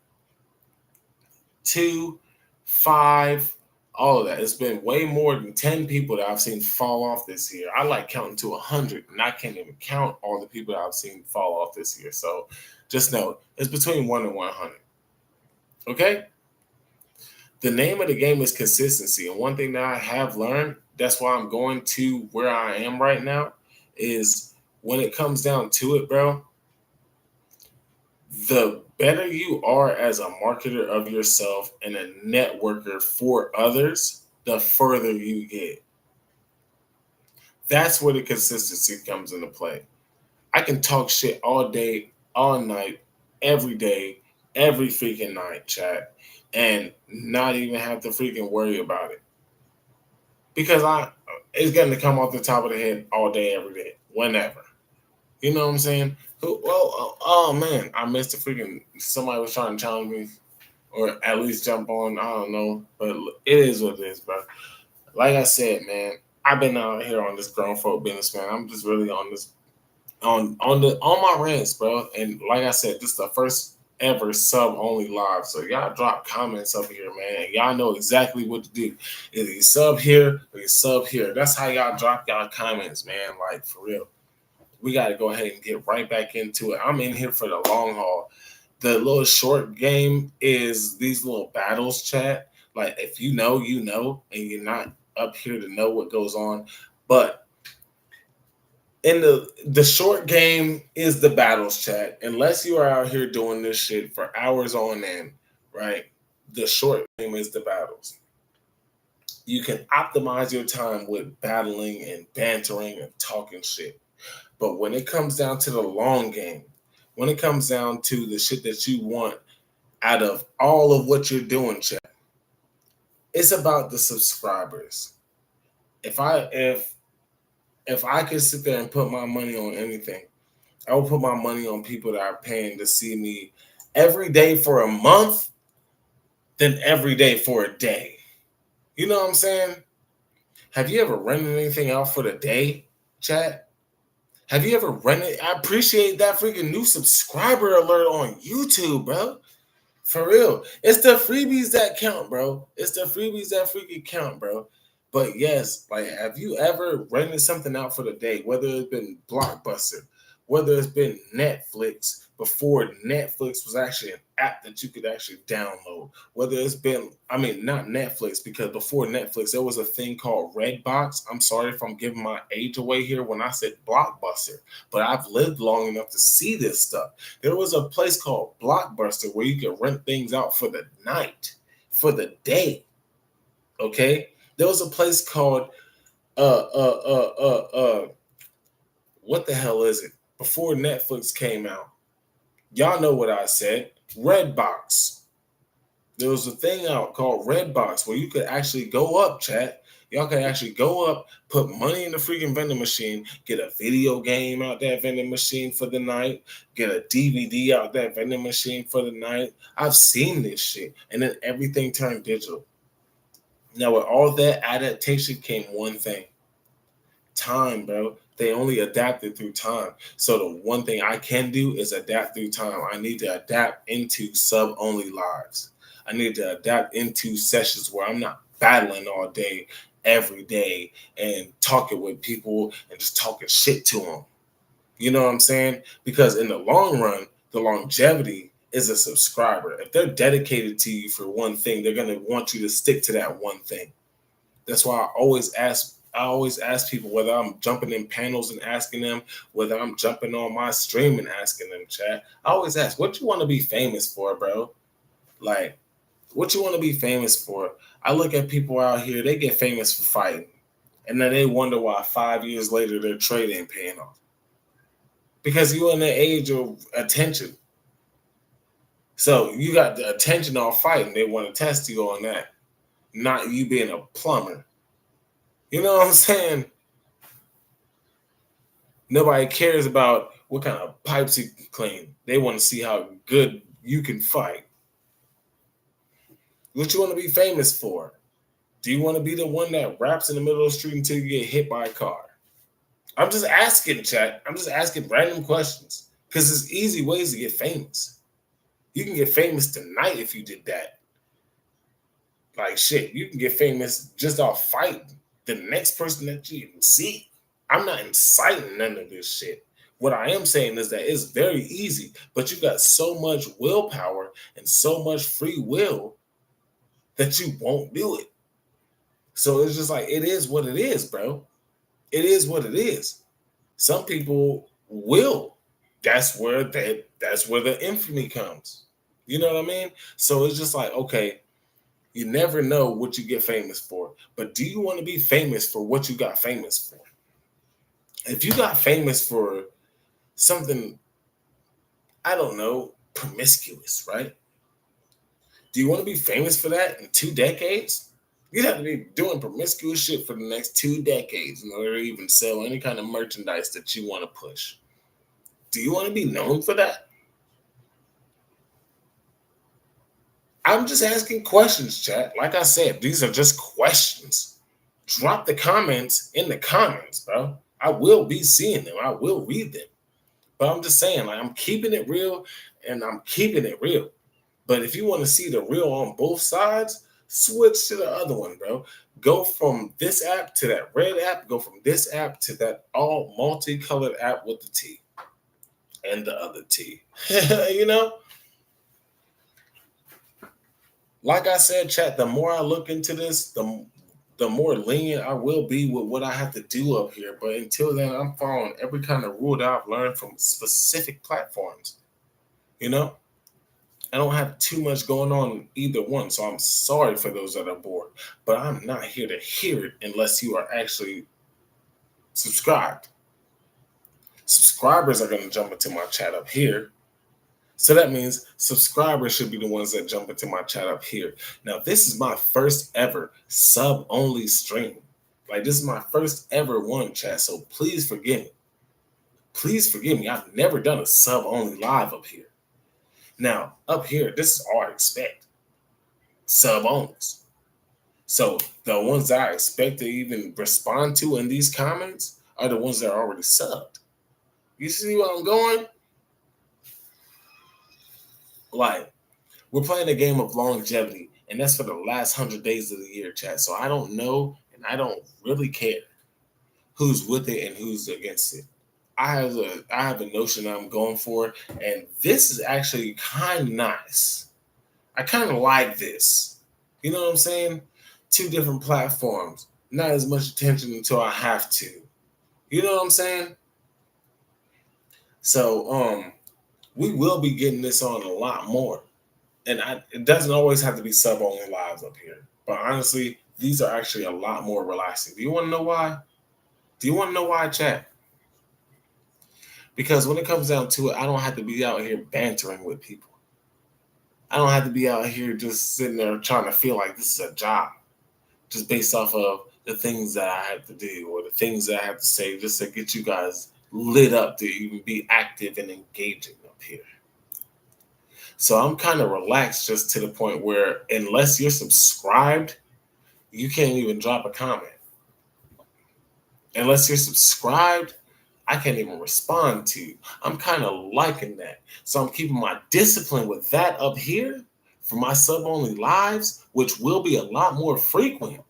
[SPEAKER 1] 2, 5, all of that. It's been way more than 10 people that I've seen fall off this year. I like counting to 100, and I can't even count all the people that I've seen fall off this year. So just know it's between 1 and 100. Okay? The name of the game is consistency. And one thing that I have learned, that's why I'm going to where I am right now, is when it comes down to it, bro, the better you are as a marketer of yourself and a networker for others, the further you get. That's where the consistency comes into play. I can talk shit all day, all night, every day, every freaking night, chat, and not even have to freaking worry about it. Because it's going to come off the top of the head all day, every day, whenever. You know what I'm saying? Well, oh man, I missed a freaking. Somebody was trying to challenge me, or at least jump on. I don't know, but it is what it is, bro. Like I said, man, I've been out here on this grown folk business, man. I'm just really on this, on my rants, bro. And like I said, this is the first ever sub only live. So y'all drop comments up here, man. Y'all know exactly what to do. Either you sub here or you sub here. That's how y'all drop y'all comments, man. Like for real. We got to go ahead and get right back into it. I'm in here for the long haul. The little short game is these little battles, chat. Like if you know, you know, and you're not up here to know what goes on. But in the short game is the battles, chat. Unless you are out here doing this shit for hours on end, right? The short game is the battles. You can optimize your time with battling and bantering and talking shit. But when it comes down to the long game, when it comes down to the shit that you want out of all of what you're doing, chat, it's about the subscribers. If I could sit there and put my money on anything, I would put my money on people that are paying to see me every day for a month than every day for a day. You know what I'm saying? Have you ever rented anything out for the day, chat? Have you ever rented? I appreciate that freaking new subscriber alert on YouTube, bro. For real. It's the freebies that count, bro. It's the freebies that freaking count, bro. But yes, like, have you ever rented something out for the day, whether it's been Blockbuster, whether it's been Netflix, before Netflix was actually an app that you could actually download, whether it's been, I mean, not Netflix, because before Netflix, there was a thing called Redbox. I'm sorry if I'm giving my age away here when I said Blockbuster, but I've lived long enough to see this stuff. There was a place called Blockbuster where you could rent things out for the night, for the day. Okay? There was a place called uh uh uh what the hell is it? Before Netflix came out. Y'all know what I said. Redbox. There was a thing out called Redbox where you could actually go up, chat. Y'all could actually go up, put money in the freaking vending machine, get a video game out that vending machine for the night, get a DVD out that vending machine for the night. I've seen this shit. And then everything turned digital. Now, with all that adaptation came one thing. Time, bro. They only adapted through time. So the one thing I can do is adapt through time. I need to adapt into sub-only lives. I need to adapt into sessions where I'm not battling all day, every day, and talking with people and just talking shit to them. You know what I'm saying? Because in the long run, the longevity is a subscriber. If they're dedicated to you for one thing, they're going to want you to stick to that one thing. That's why I always ask people, whether I'm jumping in panels and asking them, whether I'm jumping on my stream and asking them, chat. I always ask, what you want to be famous for, bro? Like, what you want to be famous for? I look at people out here, they get famous for fighting. And then they wonder why 5 years later their trade ain't paying off. Because you're in the age of attention. So you got the attention on fighting. They want to test you on that. Not you being a plumber. You know what I'm saying? Nobody cares about what kind of pipes you can clean. They want to see how good you can fight. What you want to be famous for? Do you want to be the one that raps in the middle of the street until you get hit by a car? I'm just asking, chat. I'm just asking random questions because there's easy ways to get famous. You can get famous tonight if you did that. Like shit, you can get famous just off fighting the next person that you even see. I'm not inciting none of this shit. What I am saying is that it's very easy, but you got so much willpower and so much free will that you won't do it. So it's just like, it is what it is, bro. It is what it is. Some people will. That's where the infamy comes. You know what I mean? So it's just like, okay, you never know what you get famous for. But do you want to be famous for what you got famous for? If you got famous for something, I don't know, promiscuous, right? Do you want to be famous for that in 2 decades? You'd have to be doing promiscuous shit for the next 2 decades in order to even sell any kind of merchandise that you want to push. Do you want to be known for that? I'm just asking questions, chat. Like I said, these are just questions. Drop the comments in the comments, bro. I will be seeing them. I will read them. But I'm just saying, like, I'm keeping it real and I'm keeping it real. But if you want to see the real on both sides, switch to the other one, bro. Go from this app to that red app. Go from this app to that all multicolored app with the T and the other T. You know? Like I said, chat, the more I look into this, the more lenient I will be with what I have to do up here. But until then, I'm following every kind of rule that I've learned from specific platforms. You know? I don't have too much going on either one, so I'm sorry for those that are bored. But I'm not here to hear it unless you are actually subscribed. Subscribers are going to jump into my chat up here. So that means subscribers should be the ones that jump into my chat up here. Now, this is my first ever sub-only stream. Like, this is my first ever one, chat, so please forgive me. Please forgive me. I've never done a sub-only live up here. Now, up here, this is all I expect. Sub-onlys. So the ones that I expect to even respond to in these comments are the ones that are already subbed. You see where I'm going? Like, We're playing a game of longevity, and that's for the last 100 days of the year, chat. So I don't know, and I don't really care who's with it and who's against it. I have a notion I'm going for, and this is actually kind of nice. I kind of like this. You know what I'm saying? Two different platforms, not as much attention until I have to. You know what I'm saying? So we will be getting this on a lot more. And it doesn't always have to be sub only lives up here. But honestly, these are actually a lot more relaxing. Do you want to know why? Do you want to know why, chat? Because when it comes down to it, I don't have to be out here bantering with people. I don't have to be out here just sitting there trying to feel like this is a job, just based off of the things that I have to do or the things that I have to say just to get you guys lit up to even be active and engaging up here. So I'm kind of relaxed just to the point where unless you're subscribed, you can't even drop a comment. Unless you're subscribed, I can't even respond to you. I'm kind of liking that. So I'm keeping my discipline with that up here for my sub only lives, which will be a lot more frequent.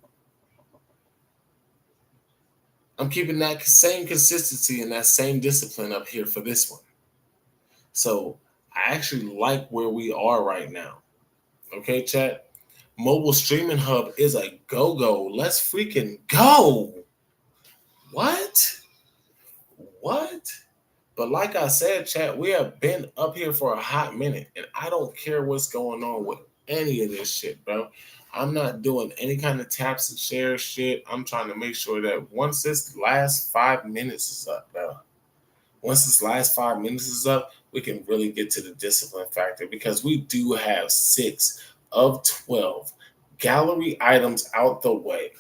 [SPEAKER 1] I'm keeping that same consistency and that same discipline up here for this one. So I actually like where we are right now. Okay, chat? Mobile Streaming Hub is a go-go. Let's freaking go. What? But like I said, chat, we have been up here for a hot minute, and I don't care what's going on with any of this shit, bro. I'm not doing any kind of taps and share shit. I'm trying to make sure that once this last 5 minutes is up, bro. Once this last 5 minutes is up, we can really get to the discipline factor because we do have 6 of 12 gallery items out the way.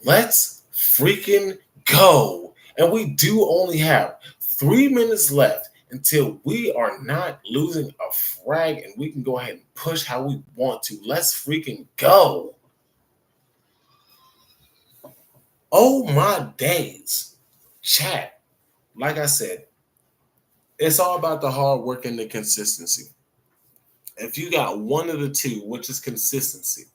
[SPEAKER 1] Let's freaking go. And we do only have 3 minutes left until we are not losing a frag and we can go ahead and push how we want to. Let's freaking go. Oh my days. Chat. Like I said, it's all about the hard work and the consistency. If you got one of the two, which is consistency,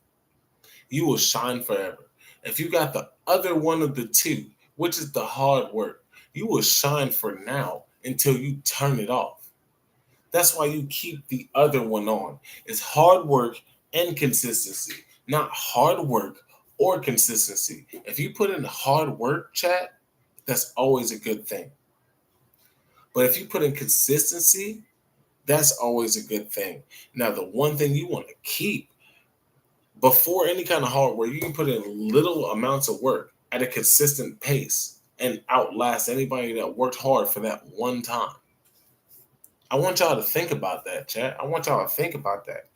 [SPEAKER 1] you will shine forever. If you got the other one of the two, which is the hard work, you will shine for now until you turn it off. That's why you keep the other one on. It's hard work and consistency, not hard work or consistency. If you put in hard work, chat, that's always a good thing. But if you put in consistency, that's always a good thing. Now, the one thing you want to keep before any kind of hard work, you can put in little amounts of work at a consistent pace and outlast anybody that worked hard for that one time. I want y'all to think about that, chat. I want y'all to think about that.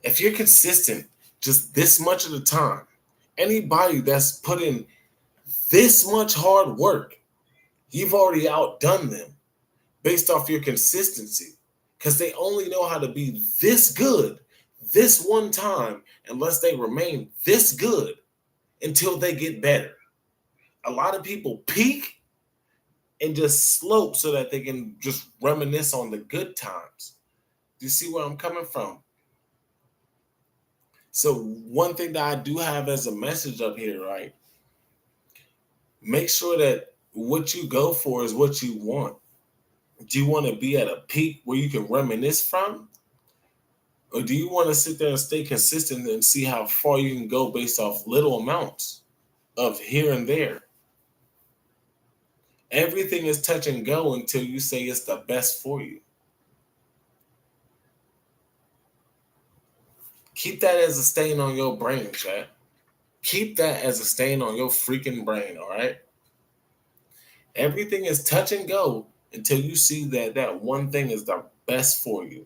[SPEAKER 1] If you're consistent just this much of the time, anybody that's put in this much hard work, you've already outdone them based off your consistency because they only know how to be this good this one time unless they remain this good until they get better. A lot of people peak and just slope so that they can just reminisce on the good times. Do you see where I'm coming from? So one thing that I do have as a message up here, right? Make sure that what you go for is what you want. Do you want to be at a peak where you can reminisce from? Or do you want to sit there and stay consistent and see how far you can go based off little amounts of here and there? Everything is touch and go until you say it's the best for you. Keep that as a stain on your brain, chat. Keep that as a stain on your freaking brain, all right? Everything is touch and go until you see that that one thing is the best for you.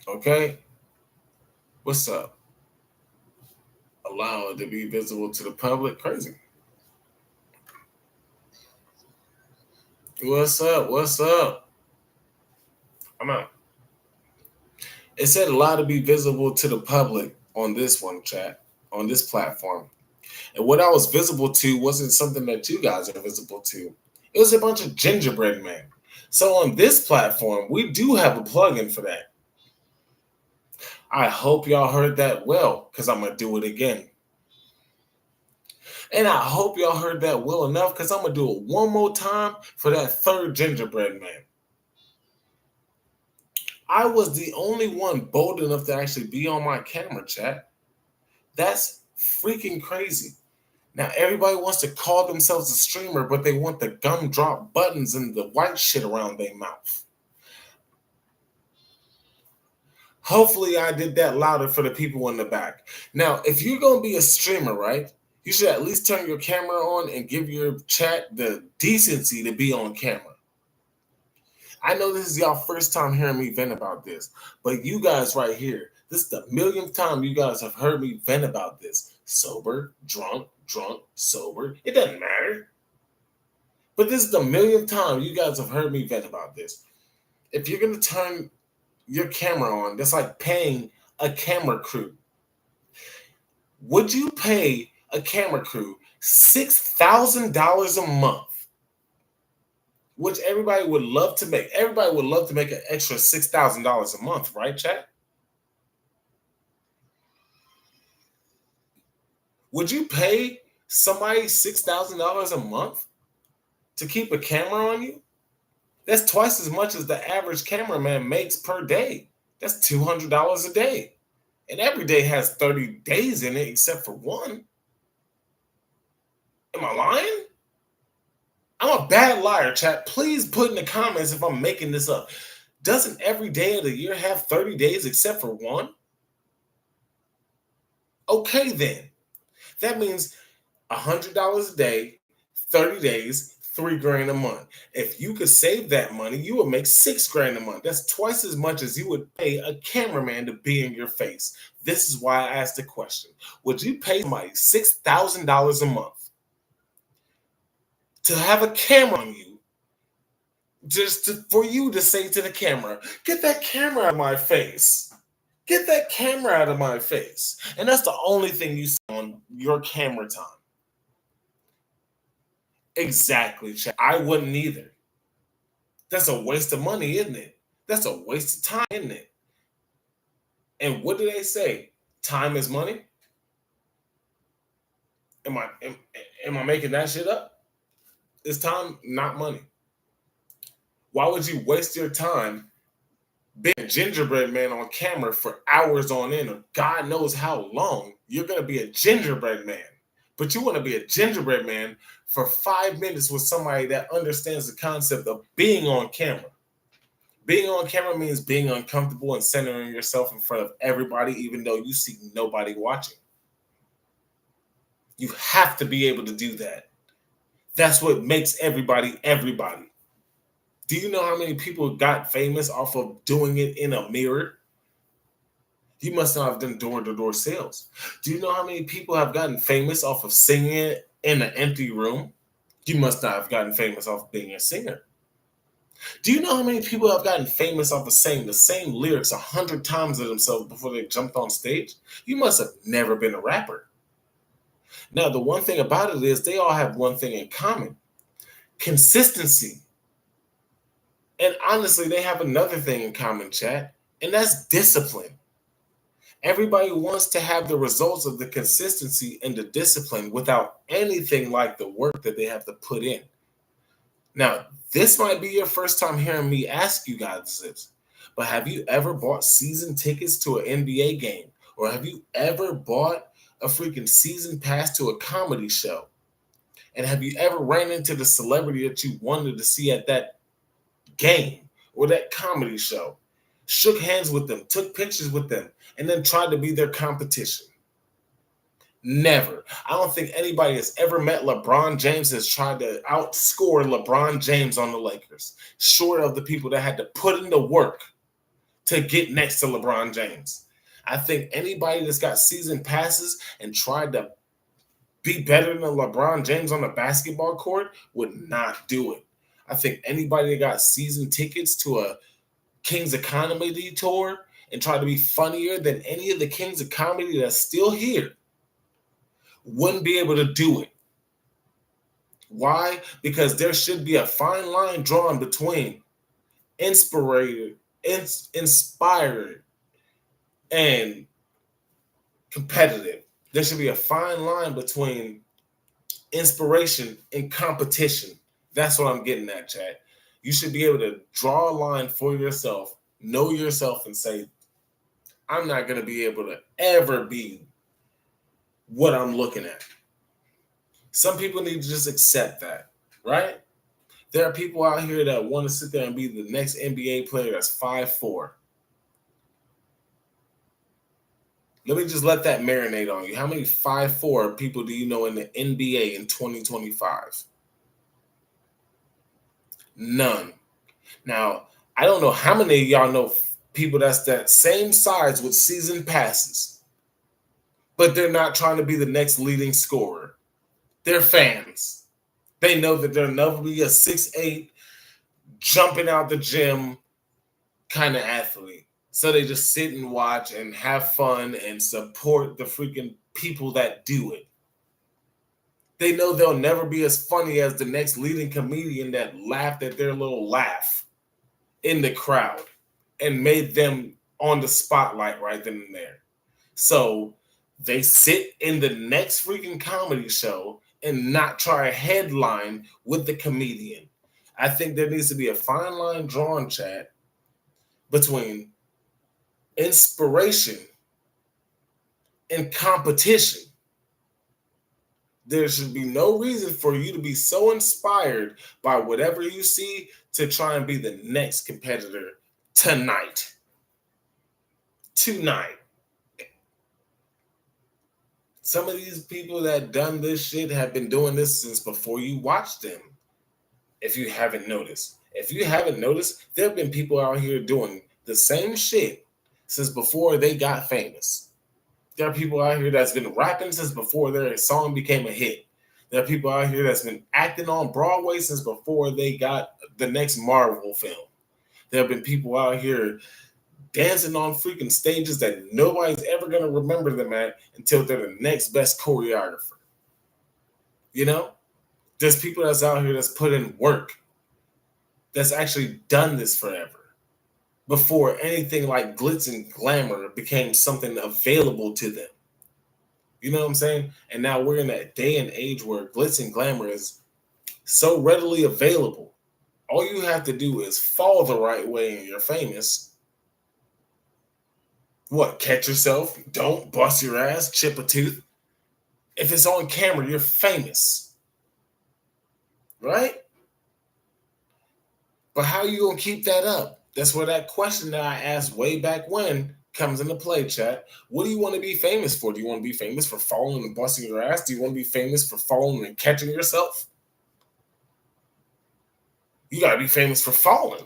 [SPEAKER 1] Okay? What's up? Allow it to be visible to the public? Crazy. What's up? What's up? I'm out. It said allow to be visible to the public on this one, chat, on this platform. And what I was visible to wasn't something that you guys are visible to. It was a bunch of gingerbread men. So on this platform, we do have a plugin for that. I hope y'all heard that well, because I'm going to do it again. And I hope y'all heard that well enough, because I'm going to do it one more time for that third gingerbread man. I was the only one bold enough to actually be on my camera, chat. That's freaking crazy. Now, everybody wants to call themselves a streamer, but they want the gumdrop buttons and the white shit around their mouth. Hopefully, I did that louder for the people in the back. Now, if you're going to be a streamer, right, you should at least turn your camera on and give your chat the decency to be on camera. I know this is y'all first time hearing me vent about this, but you guys right here, this is the millionth time you guys have heard me vent about this. Sober, drunk, sober. It doesn't matter. But this is the millionth time you guys have heard me vent about this. If you're going to turn your camera on, that's like paying a camera crew. Would you pay a camera crew $6,000 a month? Which everybody would love to make. Everybody would love to make an extra $6,000 a month, right, chat? Would you pay somebody $6,000 a month to keep a camera on you? That's twice as much as the average cameraman makes per day. That's $200 a day. And every day has 30 days in it except for one. Am I lying? I'm a bad liar, chat. Please put in the comments if I'm making this up. Doesn't every day of the year have 30 days except for one? Okay, then. That means $100 a day, 30 days, $3,000 a month. If you could save that money, you would make $6,000 a month. That's twice as much as you would pay a cameraman to be in your face. This is why I asked the question. Would you pay somebody $6,000 a month to have a camera on you, for you to say to the camera, get that camera out of my face? Get that camera out of my face. And that's the only thing you see on your camera time. Exactly, chat. I wouldn't either. That's a waste of money, isn't it? That's a waste of time, isn't it? And what do they say? Time is money? Am I making that shit up? Is time not money? Why would you waste your time being a gingerbread man on camera for hours on end, or God knows how long? You're going to be a gingerbread man, but you want to be a gingerbread man for 5 minutes with somebody that understands the concept of being on camera. Being on camera means being uncomfortable and centering yourself in front of everybody, even though you see nobody watching. You have to be able to do that. That's what makes everybody everybody. Do you know how many people got famous off of doing it in a mirror? You must not have done door-to-door sales. Do you know how many people have gotten famous off of singing in an empty room? You must not have gotten famous off of being a singer. Do you know how many people have gotten famous off of saying the same lyrics 100 times to themselves before they jumped on stage? You must have never been a rapper. Now, the one thing about it is they all have one thing in common: consistency. And honestly, they have another thing in common, chat, and that's discipline. Everybody wants to have the results of the consistency and the discipline without anything like the work that they have to put in. Now, this might be your first time hearing me ask you guys this, but have you ever bought season tickets to an NBA game? Or have you ever bought a freaking season pass to a comedy show? And have you ever ran into the celebrity that you wanted to see at that game or that comedy show, shook hands with them, took pictures with them, and then tried to be their competition? Never. I don't think anybody has ever met LeBron James has tried to outscore LeBron James on the Lakers, short of the people that had to put in the work to get next to LeBron James. I think anybody that's got season passes and tried to be better than LeBron James on the basketball court would not do it. I think anybody that got season tickets to a Kings of Comedy tour and tried to be funnier than any of the Kings of Comedy that's still here wouldn't be able to do it. Why? Because there should be a fine line drawn between inspired and competitive. There should be a fine line between inspiration and competition. That's what I'm getting at, Chad. You should be able to draw a line for yourself, know yourself, and say, I'm not going to be able to ever be what I'm looking at. Some people need to just accept that, right? There are people out here that want to sit there and be the next NBA player that's 5'4". Let me just let that marinate on you. How many 5'4" people do you know in the NBA in 2025? None. Now, I don't know how many of y'all know people that's that same size with season passes, but they're not trying to be the next leading scorer. They're fans. They know that there'll never be a 6'8" jumping out the gym kind of athlete. So they just sit and watch and have fun and support the freaking people that do it. They know they'll never be as funny as the next leading comedian that laughed at their little laugh in the crowd and made them on the spotlight right then and there. So they sit in the next freaking comedy show and not try a headline with the comedian. I think there needs to be a fine line drawn, Chad, between inspiration and competition. There should be no reason for you to be so inspired by whatever you see to try and be the next competitor tonight. Some of these people that done this shit have been doing this since before you watched them. If you haven't noticed. There have been people out here doing the same shit since before they got famous. There are people out here that's been rapping since before their song became a hit. There are people out here that's been acting on Broadway since before they got the next Marvel film. There have been people out here dancing on freaking stages that nobody's ever going to remember them at until they're the next best choreographer. You know? There's people that's out here that's put in work, that's actually done this forever before anything like glitz and glamour became something available to them. You know what I'm saying? And now we're in that day and age where glitz and glamour is so readily available. All you have to do is fall the right way and you're famous. What? Catch yourself? Don't bust your ass, chip a tooth. If it's on camera, you're famous. Right? But how are you going to keep that up? That's where that question that I asked way back when comes into play, chat. What do you want to be famous for? Do you want to be famous for falling and busting your ass? Do you want to be famous for falling and catching yourself? You got to be famous for falling.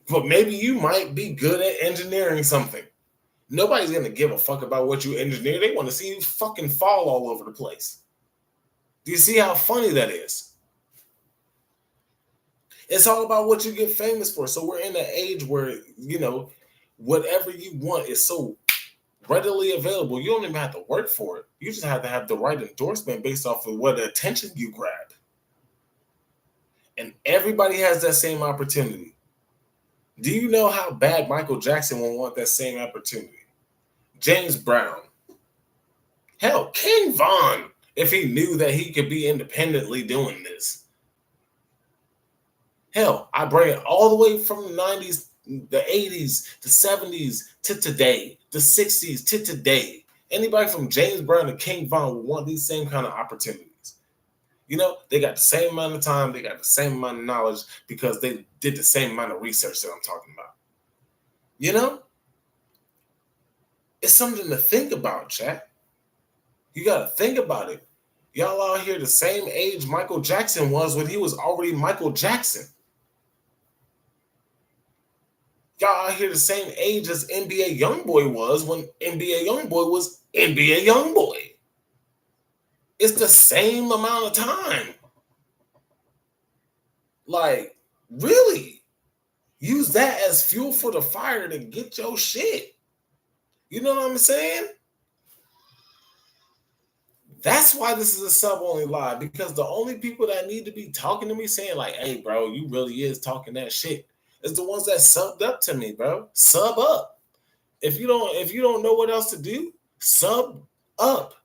[SPEAKER 1] But maybe you might be good at engineering something. Nobody's going to give a fuck about what you engineer. They want to see you fucking fall all over the place. Do you see how funny that is? It's all about what you get famous for. So we're in an age where, you know, whatever you want is so readily available. You don't even have to work for it. You just have to have the right endorsement based off of what attention you grab. And everybody has that same opportunity. Do you know how bad Michael Jackson will want that same opportunity? James Brown. Hell, King Von, if he knew that he could be independently doing this. Hell, I bring it all the way from the 90s, the 80s, the 70s to today, the 60s to today. Anybody from James Brown to King Von would want these same kind of opportunities. You know, they got the same amount of time, they got the same amount of knowledge because they did the same amount of research that I'm talking about. You know? It's something to think about, chat. You got to think about it. Y'all out here the same age Michael Jackson was when he was already Michael Jackson. Y'all out here the same age as NBA Youngboy was when NBA Youngboy was NBA Youngboy. It's the same amount of time. Like, really? Use that as fuel for the fire to get your shit. You know what I'm saying? That's why this is a sub-only live, because the only people that need to be talking to me saying like, hey, bro, you really is talking that shit is the ones that subbed up to me, bro. Sub up. If you don't know what else to do, sub up.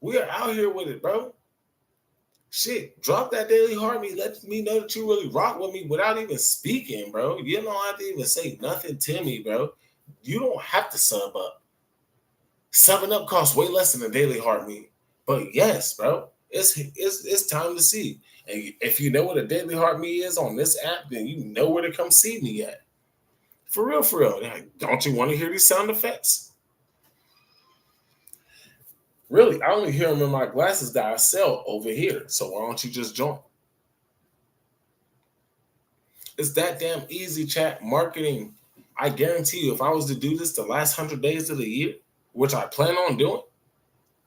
[SPEAKER 1] We are out here with it, bro. Shit, drop that daily heartbeat. Let me know that you really rock with me without even speaking, bro. You don't have to even say nothing to me, bro. You don't have to sub up. Subbing up costs way less than a daily heartbeat. But yes, bro, it's time to see. And if you know what a daily heartbeat is on this app, then you know where to come see me at. For real, for real. Don't you want to hear these sound effects? Really, I only hear them in my glasses that I sell over here. So why don't you just join? It's that damn easy, chat. Marketing. I guarantee you, if I was to do this the last 100 days of the year, which I plan on doing,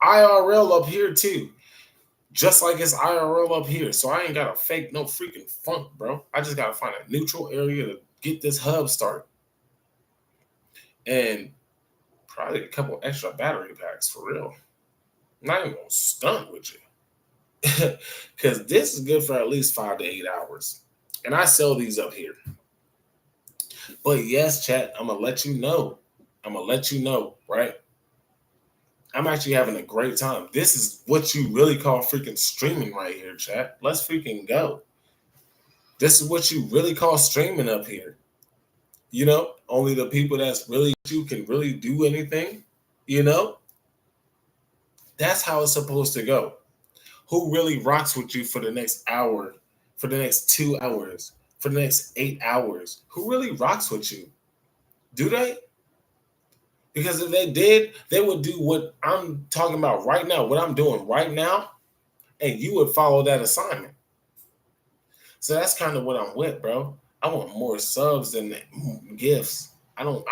[SPEAKER 1] IRL up here too. Just like it's IRL up here. So I ain't got to fake no freaking funk, bro. I just got to find a neutral area to get this hub started. And probably a couple extra battery packs for real. I'm not even gonna stunt with you. Because this is good for at least 5 to 8 hours. And I sell these up here. But yes, chat, I'm going to let you know. Right? I'm actually having a great time. This is what you really call freaking streaming right here, chat. Let's freaking go. This is what you really call streaming up here. You know, only the people that's really you can really do anything, you know? That's how it's supposed to go. Who really rocks with you for the next hour, for the next 2 hours, for the next 8 hours? Who really rocks with you? Do they? Because if they did, they would do what I'm talking about right now, what I'm doing right now, and you would follow that assignment. So that's kind of what I'm with, bro. I want more subs than gifts. I don't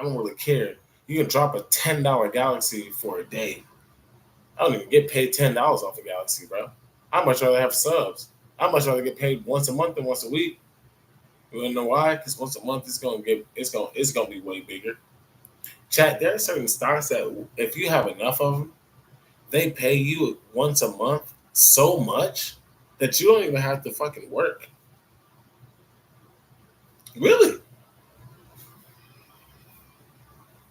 [SPEAKER 1] really care. You can drop a $10 Galaxy for a day. I don't even get paid $10 off a Galaxy, bro. I'd much rather have subs. I'd much rather get paid once a month than once a week. You wanna know why? Because once a month it's gonna be way bigger. Chat, there are certain stocks that if you have enough of them, they pay you once a month so much that you don't even have to fucking work. Really?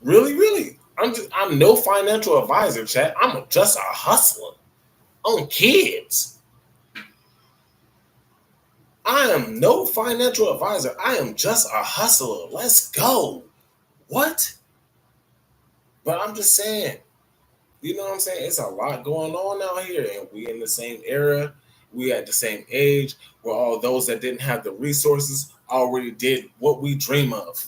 [SPEAKER 1] Really? I'm no financial advisor, chat. I'm just a hustler on kids. I am no financial advisor. I am just a hustler. Let's go. What? But I'm just saying, you know what I'm saying? It's a lot going on out here, and we in the same era. We at the same age where all those that didn't have the resources already did what we dream of.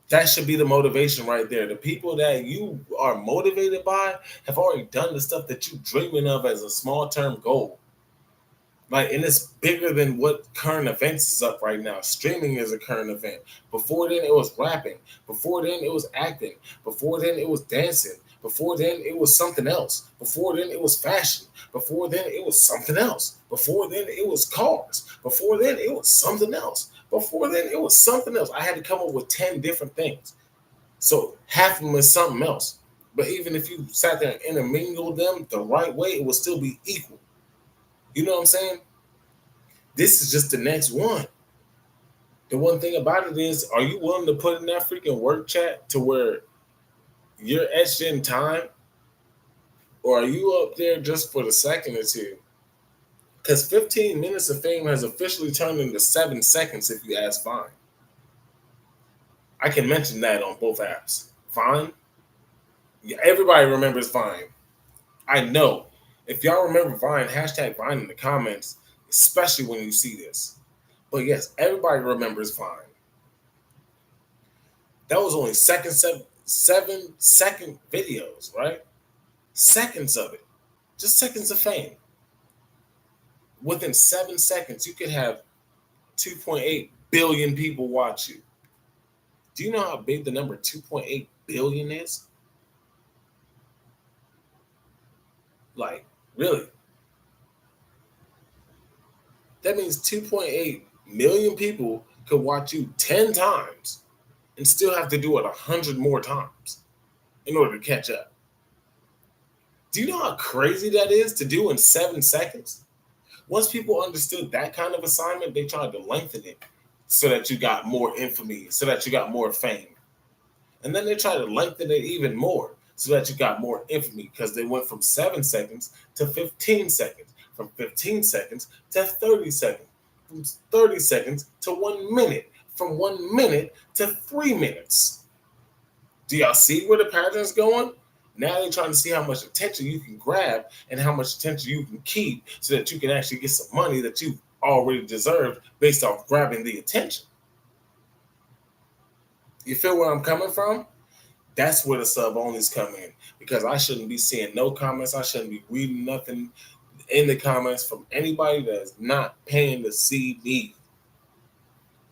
[SPEAKER 1] That should be the motivation right there. The people that you are motivated by have already done the stuff that you're dreaming of as a small term goal. Like, and it's bigger than what current events is up right now. Streaming is a current event. Before then, it was rapping. Before then, it was acting. Before then, it was dancing. Before then, it was something else. Before then, it was fashion. Before then, it was something else. Before then, it was cars. Before then, it was something else. Before then, it was something else. I had to come up with 10 different things. So half of them is something else. But even if you sat there and intermingled them the right way, it would still be equal. You know what I'm saying? This is just the next one. The one thing about it is, are you willing to put in that freaking work, chat, to where you're etched in time? Or are you up there just for the second or two? Because 15 minutes of fame has officially turned into 7 seconds if you ask Vine. I can mention that on both apps. Vine? Yeah, everybody remembers Vine. I know. If y'all remember Vine, hashtag Vine in the comments, especially when you see this. But yes, everybody remembers Vine. That was only 7-second videos, right? Seconds of it. Just seconds of fame. Within 7 seconds, you could have 2.8 billion people watch you. Do you know how big the number 2.8 billion is? Like, really? That means 2.8 million people could watch you 10 times and still have to do it 100 more times in order to catch up. Do you know how crazy that is to do in 7 seconds? Once people understood that kind of assignment, they tried to lengthen it so that you got more infamy, so that you got more fame. And then they try to lengthen it even more so that you got more infamy because they went from 7 seconds to 15 seconds, from 15 seconds to 30 seconds, from 30 seconds to 1 minute, from 1 minute to 3 minutes. Do y'all see where the pattern's going? Now they're trying to see how much attention you can grab and how much attention you can keep so that you can actually get some money that you already deserved based off grabbing the attention. You feel where I'm coming from? That's where the sub onlys come in because I shouldn't be seeing no comments. I shouldn't be reading nothing in the comments from anybody that's not paying to see me.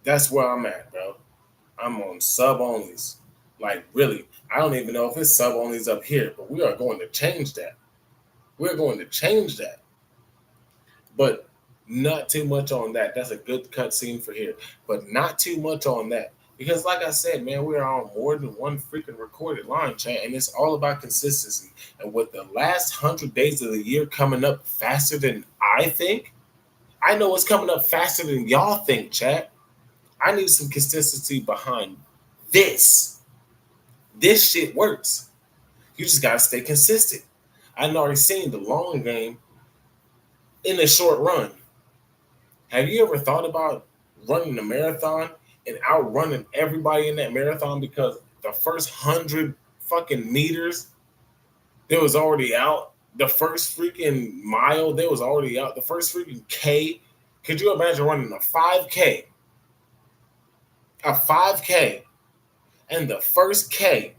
[SPEAKER 1] That's where I'm at, bro. I'm on sub onlys. Like, really, I don't even know if it's sub onlys up here, but we are going to change that. We're going to change that. But not too much on that. That's a good cutscene for here. But not too much on that. Because, like I said, man, we are on more than one freaking recorded line, chat, and it's all about consistency. And with the last 100 days of the year coming up faster than I think, I know it's coming up faster than y'all think, chat. I need some consistency behind this. This shit works. You just gotta stay consistent. I've already seen the long game in the short run. Have you ever thought about running a marathon and outrunning everybody in that marathon because the first 100 fucking meters, they was already out. The first freaking mile, they was already out. The first freaking K. Could you imagine running a 5K? A 5K. And the first K,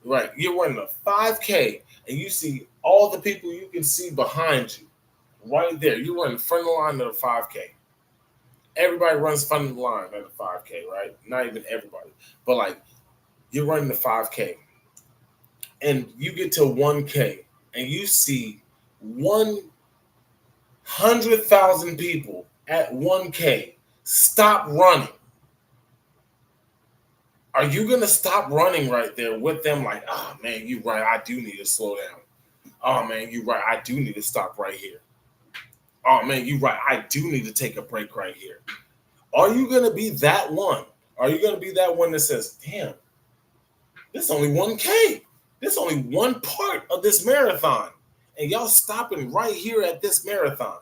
[SPEAKER 1] right, you're running a 5K and you see all the people you can see behind you right there. You're running front of the line of the 5K. Everybody runs front of the line at the 5K, right? Not even everybody. But like, you're running the 5K and you get to 1K and you see 100,000 people at 1K stop running. Are you going to stop running right there with them like, oh, man, you're right. I do need to slow down. Oh, man, you're right. I do need to stop right here. Oh, man, you're right. I do need to take a break right here. Are you going to be that one? Are you going to be that one that says, damn, this is only 1K. This is only one part of this marathon. And y'all stopping right here at this marathon.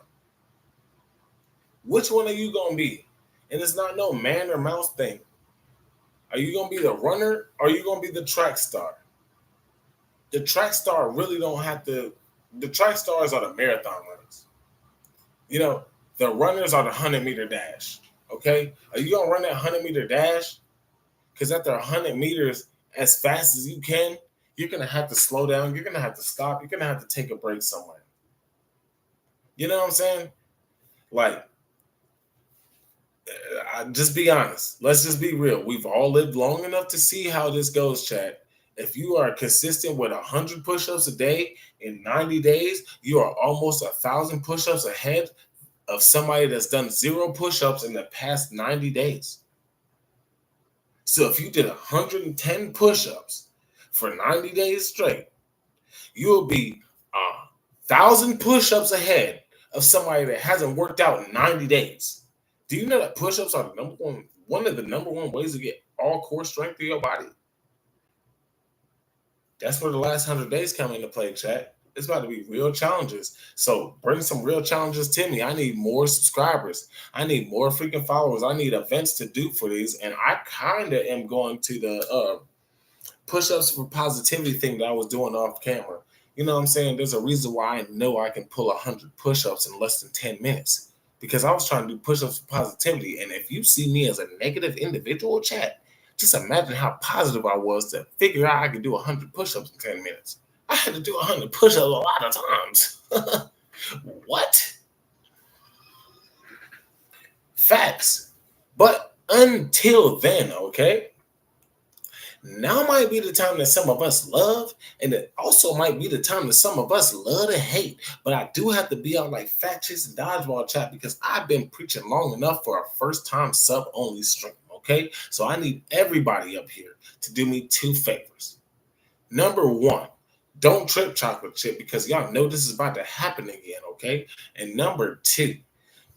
[SPEAKER 1] Which one are you going to be? And it's not no man or mouse thing. Are you going to be the runner or are you going to be the track star? The track star really don't have to. The track stars are the marathon runners. You know, the runners are the 100-meter dash. Okay? Are you going to run that 100-meter dash? Because after 100 meters, as fast as you can, you're going to have to slow down. You're going to have to stop. You're going to have to take a break somewhere. You know what I'm saying? Like, just be honest. Let's just be real. We've all lived long enough to see how this goes, chat. If you are consistent with 100 push-ups a day in 90 days, you are almost 1,000 push-ups ahead of somebody that's done 0 push-ups in the past 90 days. So if you did 110 push-ups for 90 days straight, you will be 1,000 push-ups ahead of somebody that hasn't worked out in 90 days. Do you know that push-ups are one of the number one ways to get all core strength to your body? That's where the last 100 days come into play, chat. It's about to be real challenges. So bring some real challenges to me. I need more subscribers. I need more freaking followers. I need events to do for these. And I kind of am going to the push-ups for positivity thing that I was doing off camera. You know what I'm saying? There's a reason why I know I can pull 100 push-ups in less than 10 minutes. Because I was trying to do push-ups for positivity. And if you see me as a negative individual, chat, just imagine how positive I was to figure out I could do 100 push-ups in 10 minutes. I had to do 100 push-ups a lot of times. What? Facts. But until then, okay? Now might be the time that some of us love, and it also might be the time that some of us love to hate. But I do have to be out like fat chicks and dodgeball, chat, because I've been preaching long enough for a first-time sub-only stream, okay? So I need everybody up here to do me 2 favors. Number 1, don't trip chocolate chip because y'all know this is about to happen again, okay? And number 2,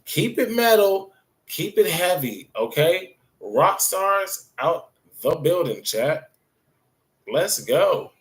[SPEAKER 1] keep it metal, keep it heavy, okay? Rock stars out the building, chat. Let's go.